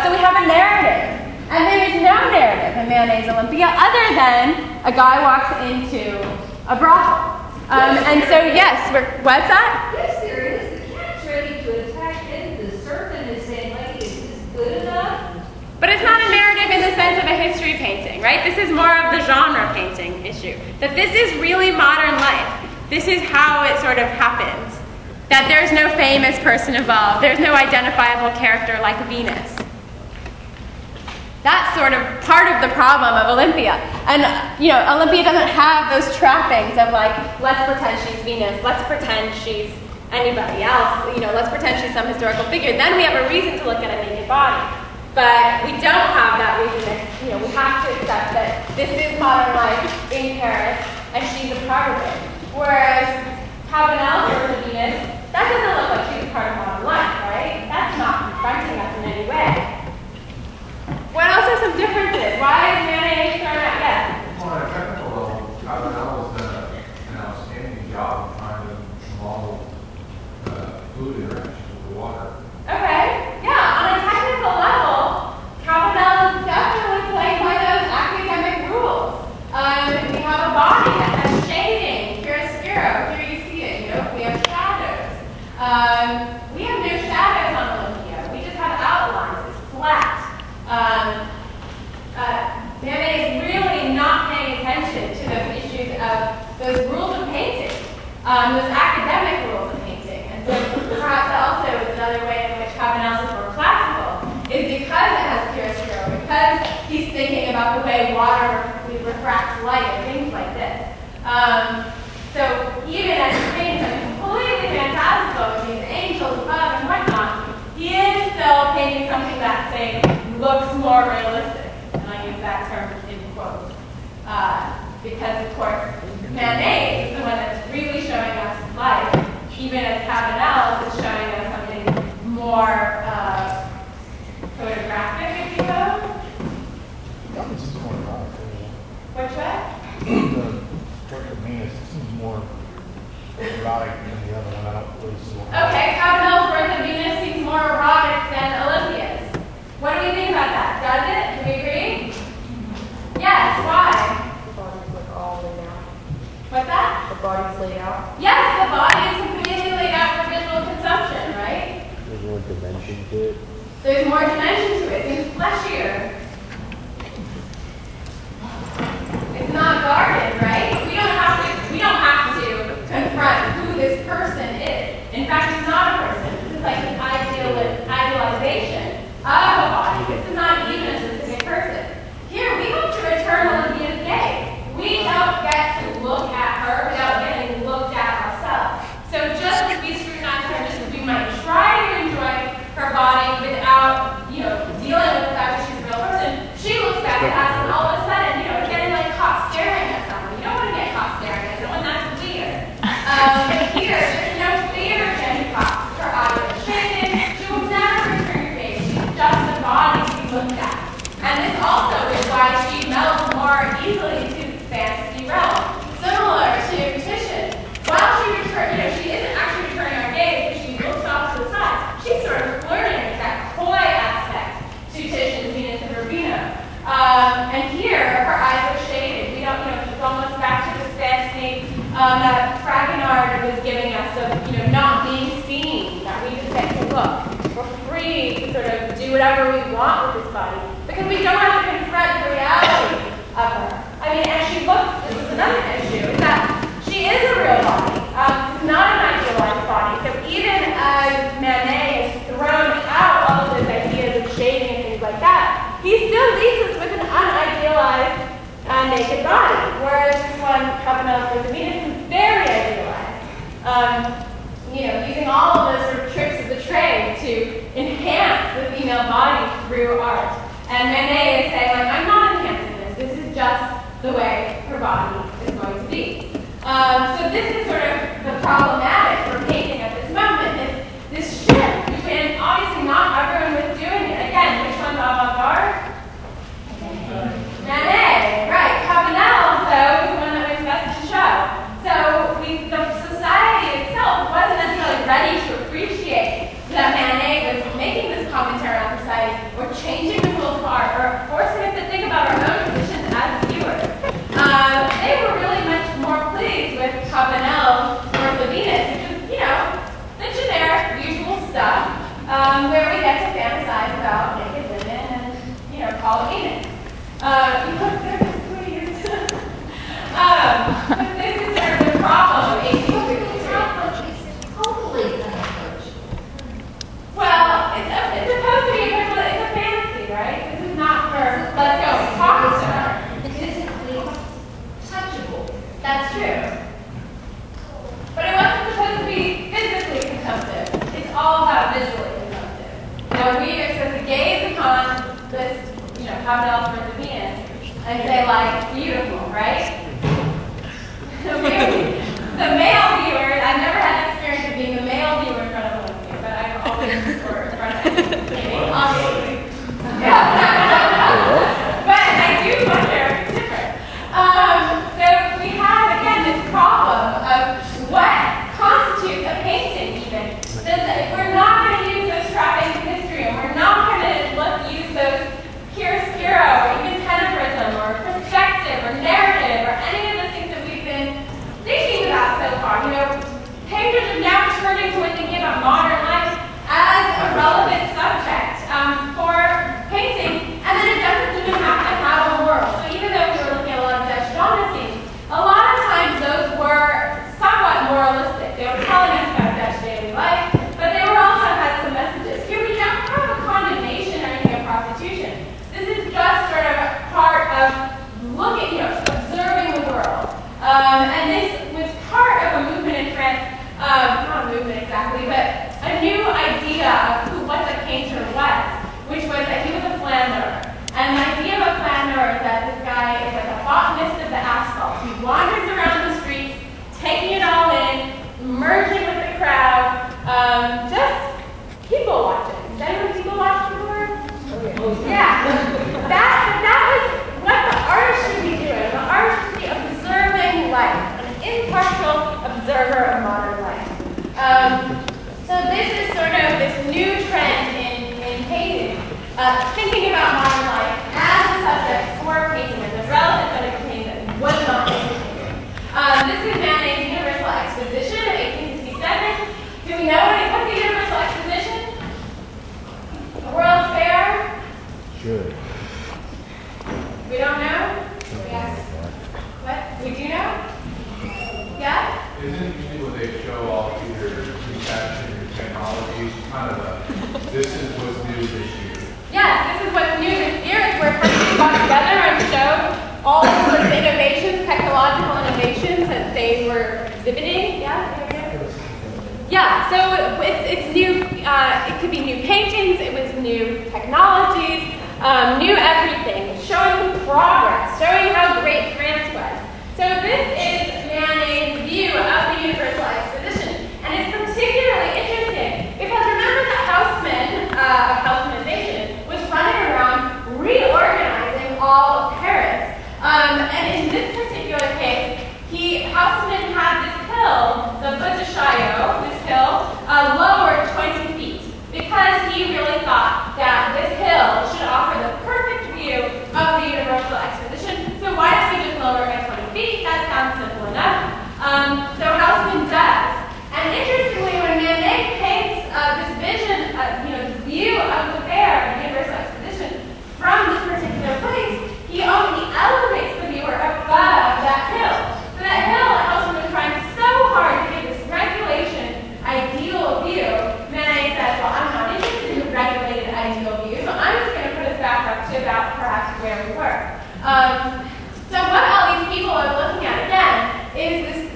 So we have a narrative. And there is no narrative in Mayonnaise Olympia other than a guy walks into a brothel. And so, yes, what's that? Yes, there is. The cat's ready to attack him. The serpent is saying, like, is this good enough? But it's not a narrative in the sense of a history painting, right? This is more of the genre painting issue. That this is really modern life. This is how it sort of happens. That there's no famous person involved. There's no identifiable character like Venus. That's sort of part of the problem of Olympia. And, you know, Olympia doesn't have those trappings of like, let's pretend she's Venus, let's pretend she's anybody else, you know, let's pretend she's some historical figure. Then we have a reason to look at a naked body. But we don't have that reason. You know, we have to accept that this is modern life in Paris, and she's a part of it. Whereas Cabanel, or Venus, that doesn't look like she's a part of modern life, right? That's not confronting us in any way. What else are some differences? Why is Mayonnaise thrown out yet? Well, on a technical level, Cabanel has done an outstanding job of trying to model fluid interactions with the water. Okay, yeah, on a technical level, Cabanel is definitely playing by those academic rules. We have a body that has shading, chiaroscuro, here you see it, you know, we have shadows. We have no shadows on Olympia, we just have outlines, it's flat. Mayonnaise is really not paying attention to those issues of those rules of painting, those academic rules of painting. And so perhaps also is another way in which Cabanel is more classical, is because it has chiaroscuro, because he's thinking about the way water refracts light and things like this. So even as he paints something completely fantastical with these angels above and whatnot, he is still painting something that, say, looks more realistic. And I use that term in quotes. Because, of course, Mayonnaise is the one that's really showing us life, even as Cabanel is showing us something more photographic, if you will. This is more erotic. Which way? The Birth of Venus seems more erotic than the other one. I don't really see one. Okay, Cabanel's Birth of Venus seems more erotic than Olympia's. What do we think about that? Does it? Do we agree? Yes, why? The body's like all laid out. What's that? The body's laid out. Yes, the body is completely laid out for visual consumption, right? There's more dimension to it. There's more dimension to it. It's fleshier. It's not guarded, right? We don't have to confront who this person is. In fact, it's not a person. This is like an idealization of a body. This is not even a specific person. Here, we hope to return Olympia's gaze. We don't get to look at her without getting looked at ourselves. So just as we scrutinize her, just as we might try to enjoy her body without, you know, dealing with the fact that she's a real person, sort of do whatever we want with this body because we don't have to confront the reality of her. I mean, and she looks, this is another issue, is that she is a real body. It's not an idealized body. So even as Manet has thrown out all of those ideas of shaving and things like that, he still leaves us with an unidealized naked body, whereas this one, Cabanel for the Venus, is very idealized. Using all of those sort of tricks of the trade to enhance the female body through art. And Manet is saying, like, I'm not enhancing this. This is just the way her body is going to be. So this is sort of the problematic for painting at this moment, is this shift between, obviously not everyone was doing it. Again, which one's avant-garde? Manet, right. Cabanel, though, is the one that was best to show. So the society itself wasn't necessarily ready to appreciate that Manet was making this commentary on society or changing the rules of art or forcing us to think about our own positions as viewers. They were really much more pleased with Cabanel or the Venus, which is, the generic, usual stuff, where we get to fantasize about naked women and, call it Venus. But this is sort of the problem of 1863. Well, it's supposed to be it's a fantasy, right? This is not for let's go talk to her. Physically touchable. That's true. But it wasn't supposed to be physically consumptive. It's all about visually consumptive. We are supposed to gaze upon this, Cabanel for the Venus and say, like, beautiful, right? The male viewer, I've never had the experience of being the male viewer in front of a movie, but I've always preferred in front of obviously. But I do wonder if it's different. So we have, again, this problem of what constitutes a painting, even. If we're not going to use those trappings of history, and we're not going to use those chiaroscuro, or even tenebrism, or perspective, or narrative, or any of the things that we've been thinking about so far. Painters are now turning to thinking about modern life as a relevant subject for painting, and then it doesn't even have to have a world. So even though we were looking at a lot of Dutch genre scenes, a lot of times those were somewhat moralistic. They were telling us about Dutch daily life, but they were also had some messages. Here we don't have a condemnation or anything of prostitution. This is just sort of part of looking, observing the world. And this was part of a movement in France, not a movement exactly, but a new idea of what a painter was, which was that he was a flaneur. And the idea of a flaneur is that this guy is like a botanist of the asphalt. He wanders around the streets, taking it all in, merging with the crowd, just people watching. Has anyone people watched before? Yeah. That was what the artist should be doing. The artist should be observing life, an impartial observer of modern life. So this is sort of this new trend in painting, thinking about modern life as a subject for painting, as a relevant subject for painting that was not painting. This is Manet's Universal Exposition of 1867. Do we know what's the Universal Exposition? A World's Fair? Sure. We don't know? Yes. What? We do know? Yeah? Isn't usually when they show all your research and your technology, kind of this is what's new this year? Yes, this is what's new this year. It's where companies got together and showed all the sorts of innovations, technological innovations that they were exhibiting. Yeah? Yeah, so it's new, it could be new paintings, it was new technologies, new everything, showing progress, showing how great France was. So this is Manet's view of the Universal Exposition, and it's particularly interesting because remember that Haussmann of Haussmannization was running around reorganizing all of Paris, and in this particular case, Haussmann had this hill, the Butte de Chaillot, this hill, lowered 20 feet because he really thought that this hill should offer the perfect view of the Universal Exposition. So stood out perhaps where we were. So what all these people are looking at again is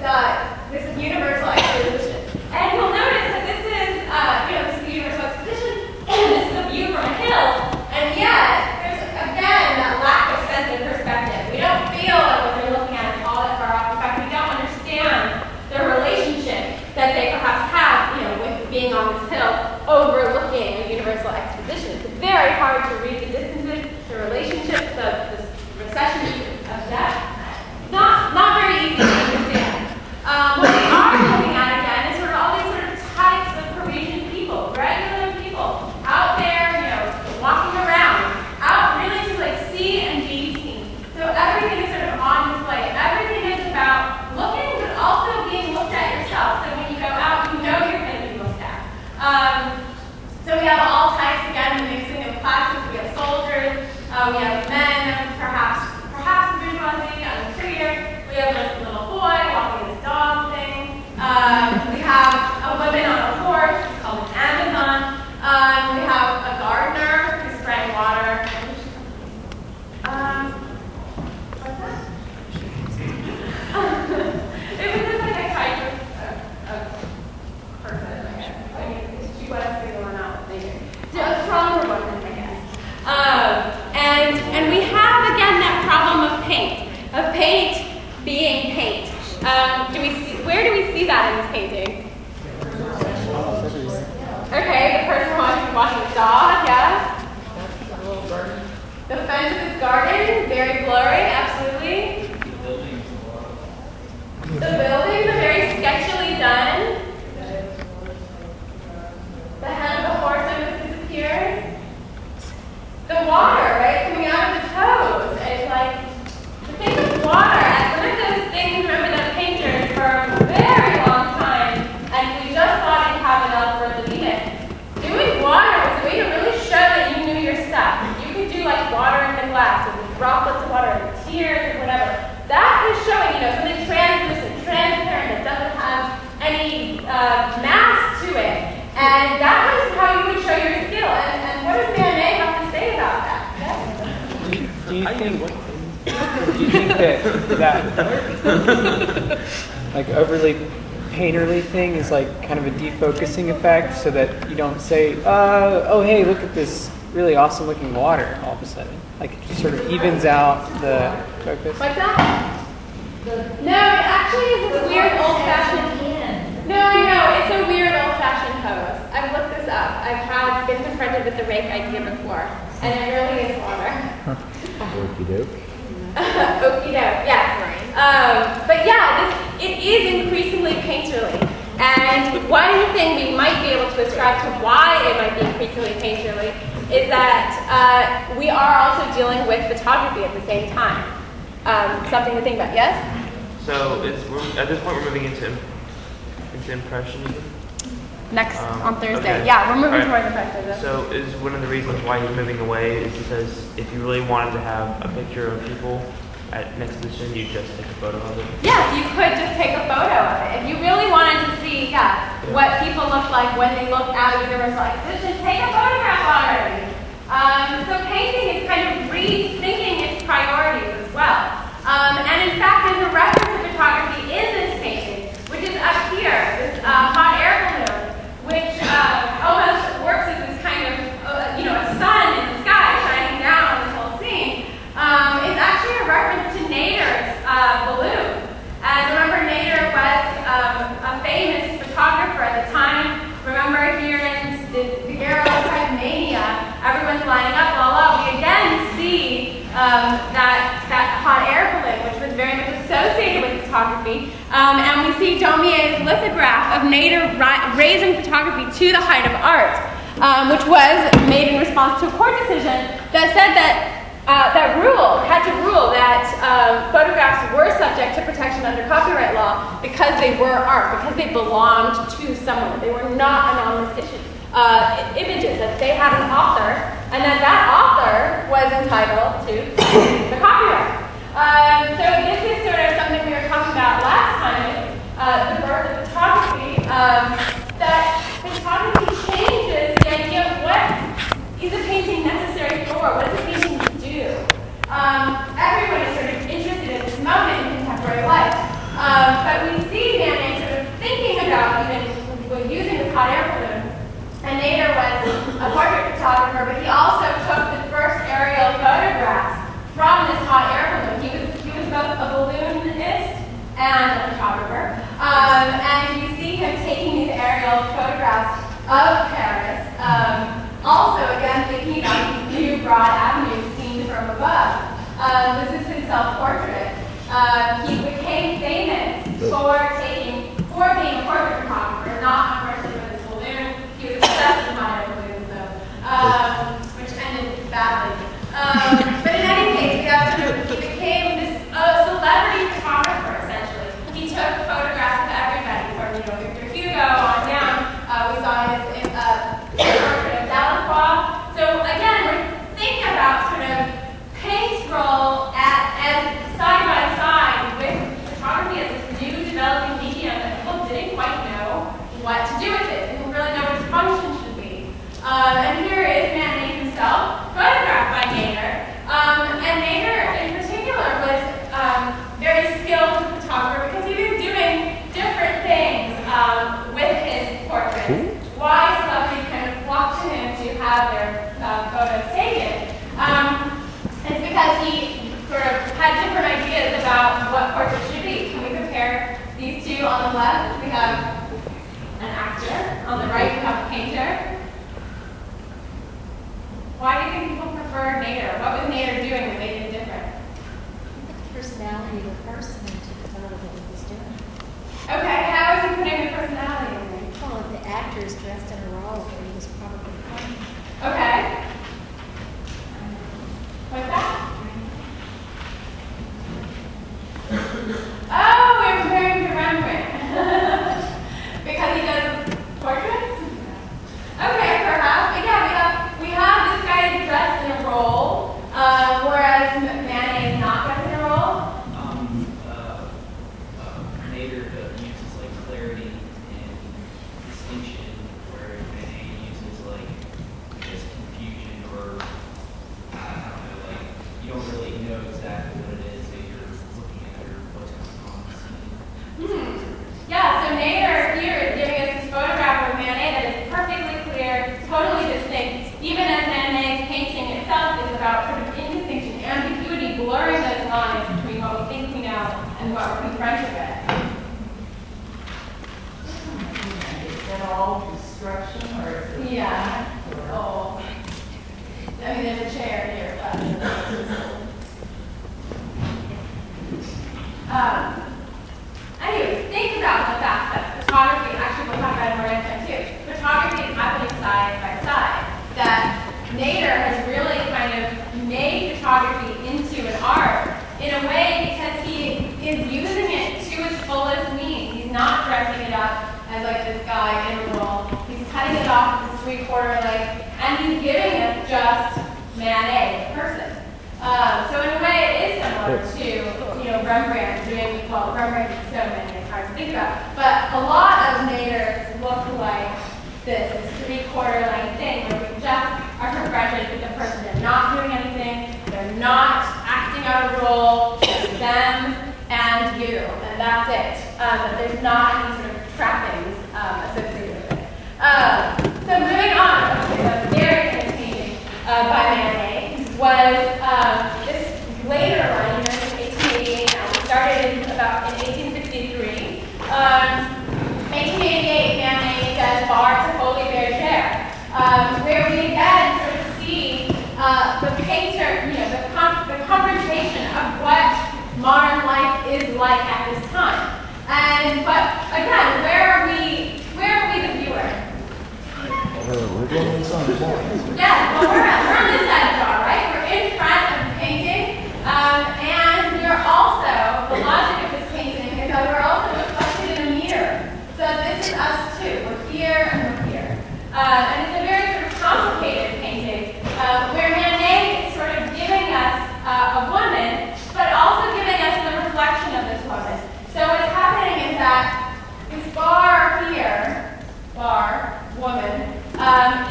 this universal exposition. And you'll notice that this is, this is the universal exposition, and this is a view from a hill, and yet there's again that lack of sense of perspective. We don't feel like what they're looking at is all that far off. In fact, we don't understand the relationship that they perhaps have, with being on this hill overlooking a universal exposition. It's very hard to read the distances, the relationships, the recessions of depth. Not very easy to understand. What we are looking at again is sort of all these sort of types of Parisian people, regular people, out there, walking around, out really to see and be seen. So everything is sort of on display. Everything is about looking, but also being looked at yourself. So when you go out, you know you're going to be looked at. So we have all types, again, the mixing of classes. We have soldiers, we have men, perhaps bourgeoisie, unclear. We have this little boy walking this dog thing. We have a woman on a horse called an Amazon. We have a gardener who's spraying water. What's that? It was just like a type of person, I guess. I mean, she was figuring out later. So a stronger woman, I guess. And we have again that problem of paint being paint. Where do we see that in this painting? Okay, the person washing the dog, yeah. The fence of his garden, very blurry, absolutely. The buildings are very sketchily done. The head of the horse almost disappears. The water, right, coming out of the toes. It's like, the thing with water, as one of those things, remember that painters for a very long time, and we just thought you'd have enough for the Venus. Doing water was a way to really show that you knew your stuff. You could do like water in the glass, with droplets of water, and tears, or whatever. That is showing, something translucent, transparent, that doesn't have any mass to it. And that was how you would show your skill. And what does Manet have to say about that? Do you think that like overly painterly thing is like kind of a defocusing effect, so that you don't say, oh hey, look at this really awesome looking water all of a sudden? Like it just sort of evens out the focus? What's that? No, it actually is this weird old-fashioned. No, it's a weird old-fashioned pose. I've looked this up. I've been confronted with the rake idea before, and it really is water. Okie doke. Okie doke, yes. But yeah, it is increasingly painterly. And one thing we might be able to ascribe to why it might be increasingly painterly is that we are also dealing with photography at the same time. Something to think about, yes? So at this point we're moving into Impressionism? Next on Thursday. Okay. Yeah, we're moving Right. toward Impressionism. So is one of the reasons why he's moving away is because if you really wanted to have a picture of people at an exhibition, you'd just take a photo of it? Yes, you could just take a photo of it. If you really wanted to see, what people look like when they look at a universal exhibition, take a photograph already. So painting is kind of rethinking its priorities as well. And in fact, there's a reference to photography in this painting, which is up here, this hot air balloon, which almost works as this kind of, a sun in the sky shining down on this whole scene. It's actually a reference to Nader's balloon. And remember, Nader was a famous photographer at the time. Remember here in the daguerreotype mania, everyone's lining up, we again see that hot air balloon, which was very much associated with photography. And we see Daumier's lithograph of Nader raising photography to the height of art, which was made in response to a court decision that said that had to rule that photographs were subject to protection under copyright law because they were art, because they belonged to someone. They were not anonymous images, that they had an author, and that author was entitled to the copyright. So this is sort of something we were talking about last time, the birth of photography, that photography changes the idea of what is a painting necessary for, what is a painting do. Everyone is sort of interested in this moment in contemporary life. But we see Manet sort of thinking about even using this hot air balloon. And Nader was a portrait photographer, but he also took the first aerial photographs from this hot air balloon. He was both a balloonist and a photographer. And you see him taking these aerial photographs of Paris. Also, again, thinking about these new broad avenues seen from above. This is his self-portrait. He became famous for being a portrait photographer, not unfortunately with his balloon. He was obsessed with hot air balloons, though, which ended badly. But in any case, he became this celebrity photographer, essentially. He took photographs of everybody, from Victor Hugo on down. We saw his portrait of Delacroix. So again, we're thinking about sort of paint's role as side by side with photography as this new developing medium that people didn't quite know what to do with it, didn't really know what its function should be. And here is Manet himself, photographed by Nader. And Nader in particular was very skilled photographer because he was doing different things with his portraits. Why celebrities kind of flocked to him to have their photos taken. It's because he sort of had different ideas about what portraits should be. Can we compare these two? On the left, we have an actor. On the right, we have a painter. Why do you think people prefer Nader? What was Nader doing that made him different? The personality of the person into the photo that he was doing. Okay, how is he putting the personality in there? Well, the actor is dressed in a role where he was probably playing. Okay. What's that? Oh, we're comparing to Rembrandt. Because he does portraits? Okay, perhaps. But yeah, we have this guy dressed in a role, whereas Manet is not dressed in a role. Nader uses like clarity and distinction, where Manet uses like just confusion or I don't know, like you don't really know exactly what it is that you're looking at or what's going on in the scene. Yeah, so Nader here is giving us this photograph of Manet that is perfectly clear, totally distinct, even as Manet's painting itself is about sort of indistinction, ambiguity, blurring those lines between what we think we know and what we're confronted with. Is that all destruction or is it? Yeah, it's all. I mean, there's a chair here, but. Anyway, think about the fact that photography, actually we'll talk about it more next time too, photography is happening side by side. That Nader has really kind of made photography into an art in a way because he is using it to its fullest means. He's not dressing it up as like this guy in a role. He's cutting it off with this 3/4 length, and he's giving us just Manet, the person. So in a way, it is similar to Rembrandt doing Rembrandt did so many, it's hard to think about. But a lot of Nader look like this 3/4 length thing where we just are confronted with the person. They're not doing anything. They're not acting out a role. It's them and you, and that's it. There's not any sort of trappings associated with it. So moving on, a very famous painting by Manet was this later one, in 1888. It started in 1863. 1888, Manet does Bar to Holy Bergère, where we again sort of see the painter, the confrontation of what modern life is like at this time. But again, where are we the viewer? Yeah, well, we're on this side of the bar, right? We're in front of the painting, and we're also, the logic of this painting is that we're also reflected in a mirror. So this is us too. We're here and we're here. And it's a very sort of complicated painting, where Manet is sort of giving us a woman, but also giving us the reflection of this woman. So what's happening is that this bar here, woman,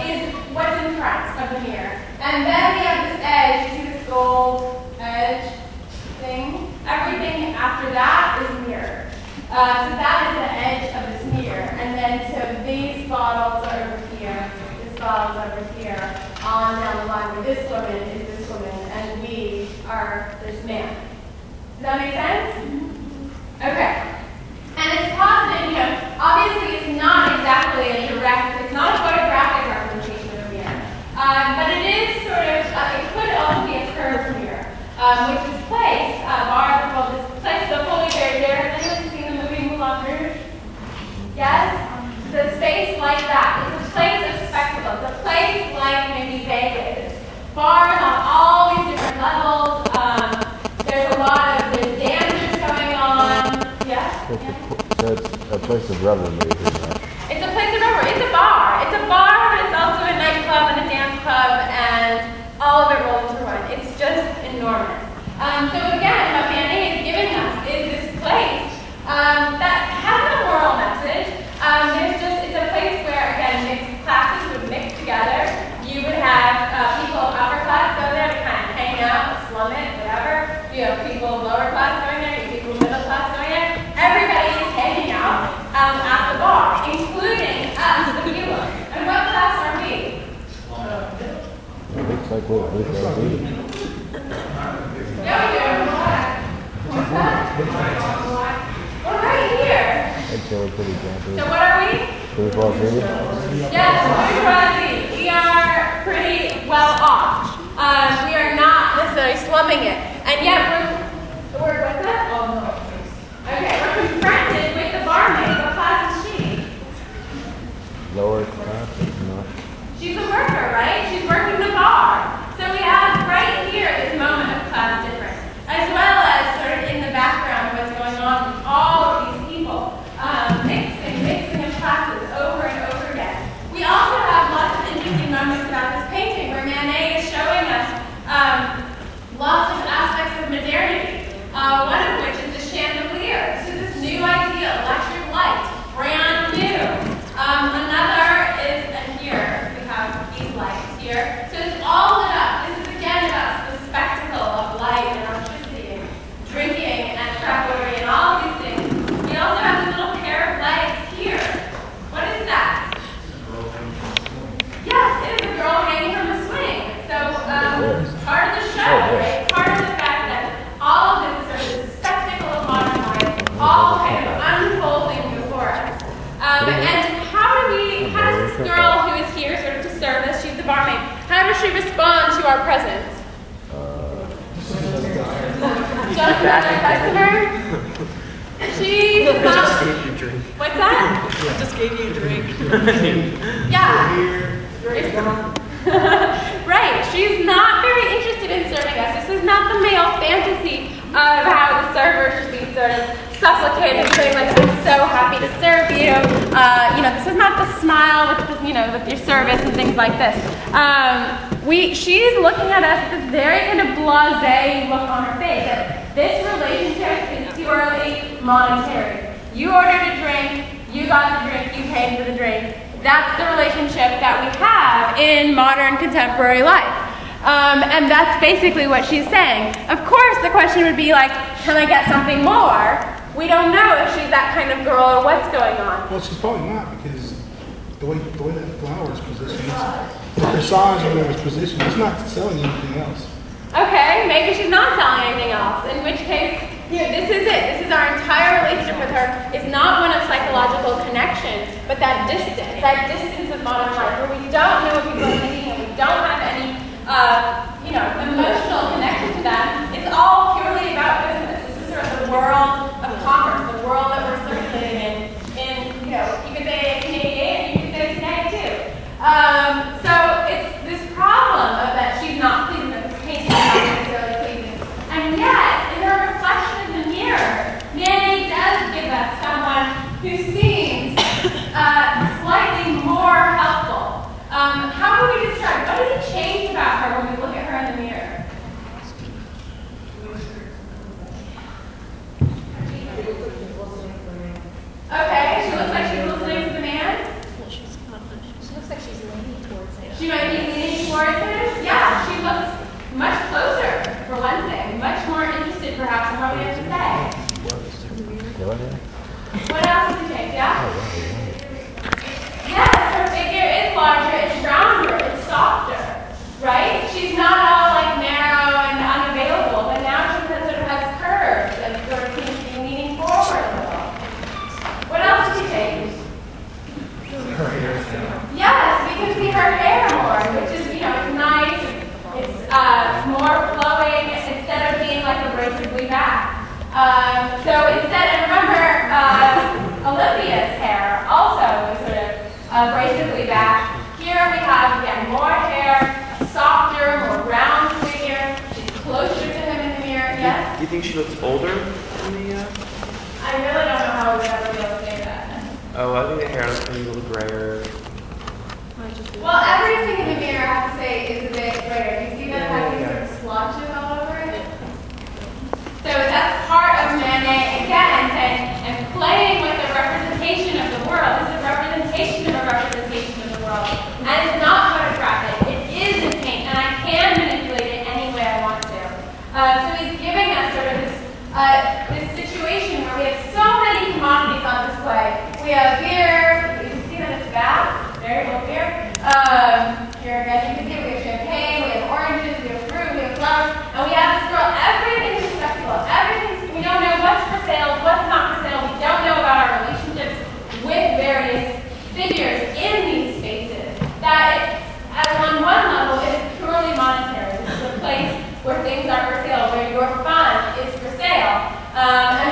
is what's in front of the mirror. And then we have this edge, you see this gold edge thing. Everything after that is mirrored. So that is the edge of the smear. And then so these bottles are over here, this bottle's over here, on down the line where this woman is this woman, and we are this man. Does that make sense? Okay. And it's positive, you know, obviously it's not exactly a direct, it's not a photographic representation of a mirror. But it is sort of, it could also be a curved mirror, which is placed, well, this place, the Holy Bear there. Has anyone seen the movie Moulin Rouge? Yes? It's a space like that. It's a place of spectacle. It's a place like maybe Vegas. Bars on all these different levels. There's a lot of, there's dances going on. Yeah? So it's a place of revelry, pretty much. It's a place of revelry. It's a bar. It's a bar, but it's also a nightclub and a dance club, and all of it rolled into one. It's just enormous. So again, what Manet is giving us is this place that has a moral message. It's a place where, again, mixed classes would mix together. You would have people of upper class go there to kind of hang out, slum it, whatever. You have people of lower class going there, you have people of middle class going there. Everybody is hanging out at the bar, including us, the viewer. And what class are we? It looks like what we do. Yeah, we do. What's that? We're right here. I'd say we're pretty jumpy. So what are we? Bourgeoisie? Yes, bourgeoisie. We are pretty well off. We are not necessarily slumming it. And yet we're what's that? Oh no. Okay, we're confronted with the barmaid. What class is she? Lower class, not. She's a worker, right? She's working the bar. So we have right here this moment of class difference, as well as sort of in the background what's going on with all of these people, mixing of classes over and over again. We also have lots of interesting moments about this painting where Manet is showing us lots of aspects of modernity, one of which is the chandelier. This is this new idea, electric light, brand new. Another is, and here we have these lights here. So it's all lit up. This is again about the spectacle of light and electricity and drinking and revelry and all of these things. We also have this little pair of legs here. What is that? Yes, it is a girl hanging from a swing. So part of the show, right? Part of the fact that all of this is sort of the spectacle of modern life, all kind of unfolding before us. And how does this girl who is here sort of to serve us, she's the barmaid, how does she respond to our presence? Just another customer? She's not. What's that? Just gave you a drink. Yeah. Right. She's not very interested in serving us. This is not the male fantasy of how the server should be sort of supplicating, saying like, "I'm so happy to serve you." This is not the smile with your service and things like this. She's looking at us with this very kind of blasé look on her face. That this relationship is purely monetary. You ordered a drink, you got the drink, you paid for the drink. That's the relationship that we have in modern contemporary life. And that's basically what she's saying. Of course, the question would be like, can I get something more? We don't know if she's that kind of girl or what's going on. Well, she's probably not, because the way that flower is positioned, the corsage of it is positioned, it's not selling anything else. Okay, maybe she's not selling anything else, in which case, this is it. This is our entire relationship with her. It's not one of psychological connection, but that distance of modern life, where we don't know what people are thinking and we don't have any, emotional connection to that. It's all purely about business. This is sort of the world of commerce, the world that we're circulating in, you could say 1888 and you could say today too. So it's this problem of that she's not pleasing, that this painting is not necessarily pleasing. And yet, in her reflection in the mirror, Manet does give us someone who seems slightly more helpful. How would we describe, what does he change about her when we look at her in the mirror? you think she looks older in the? I really don't know how we would ever be able to say that. Oh, I think the hair looks maybe a little grayer. Well, everything in the mirror, I have to say, is a bit grayer. You see that having sort of splotches all over it? So that's part of Manet, again, saying, and playing with the representation of the world. This is a representation of a representation of the world. And it's not photographic. It is in paint, and I can manipulate it any way I want to. So he's giving us sort of this situation where we have so many commodities on display. We have beer. You can see that it's vast. Very little beer. Here again, you can see we have champagne, we have oranges, we have fruit, we have flowers, and we have this girl. Everything's respectable. We don't know what's for sale, what's not for sale. We don't know about our relationships with various figures in these spaces. That, on one level, it is purely monetary. This is a place where things are for sale, where your fun is for sale. And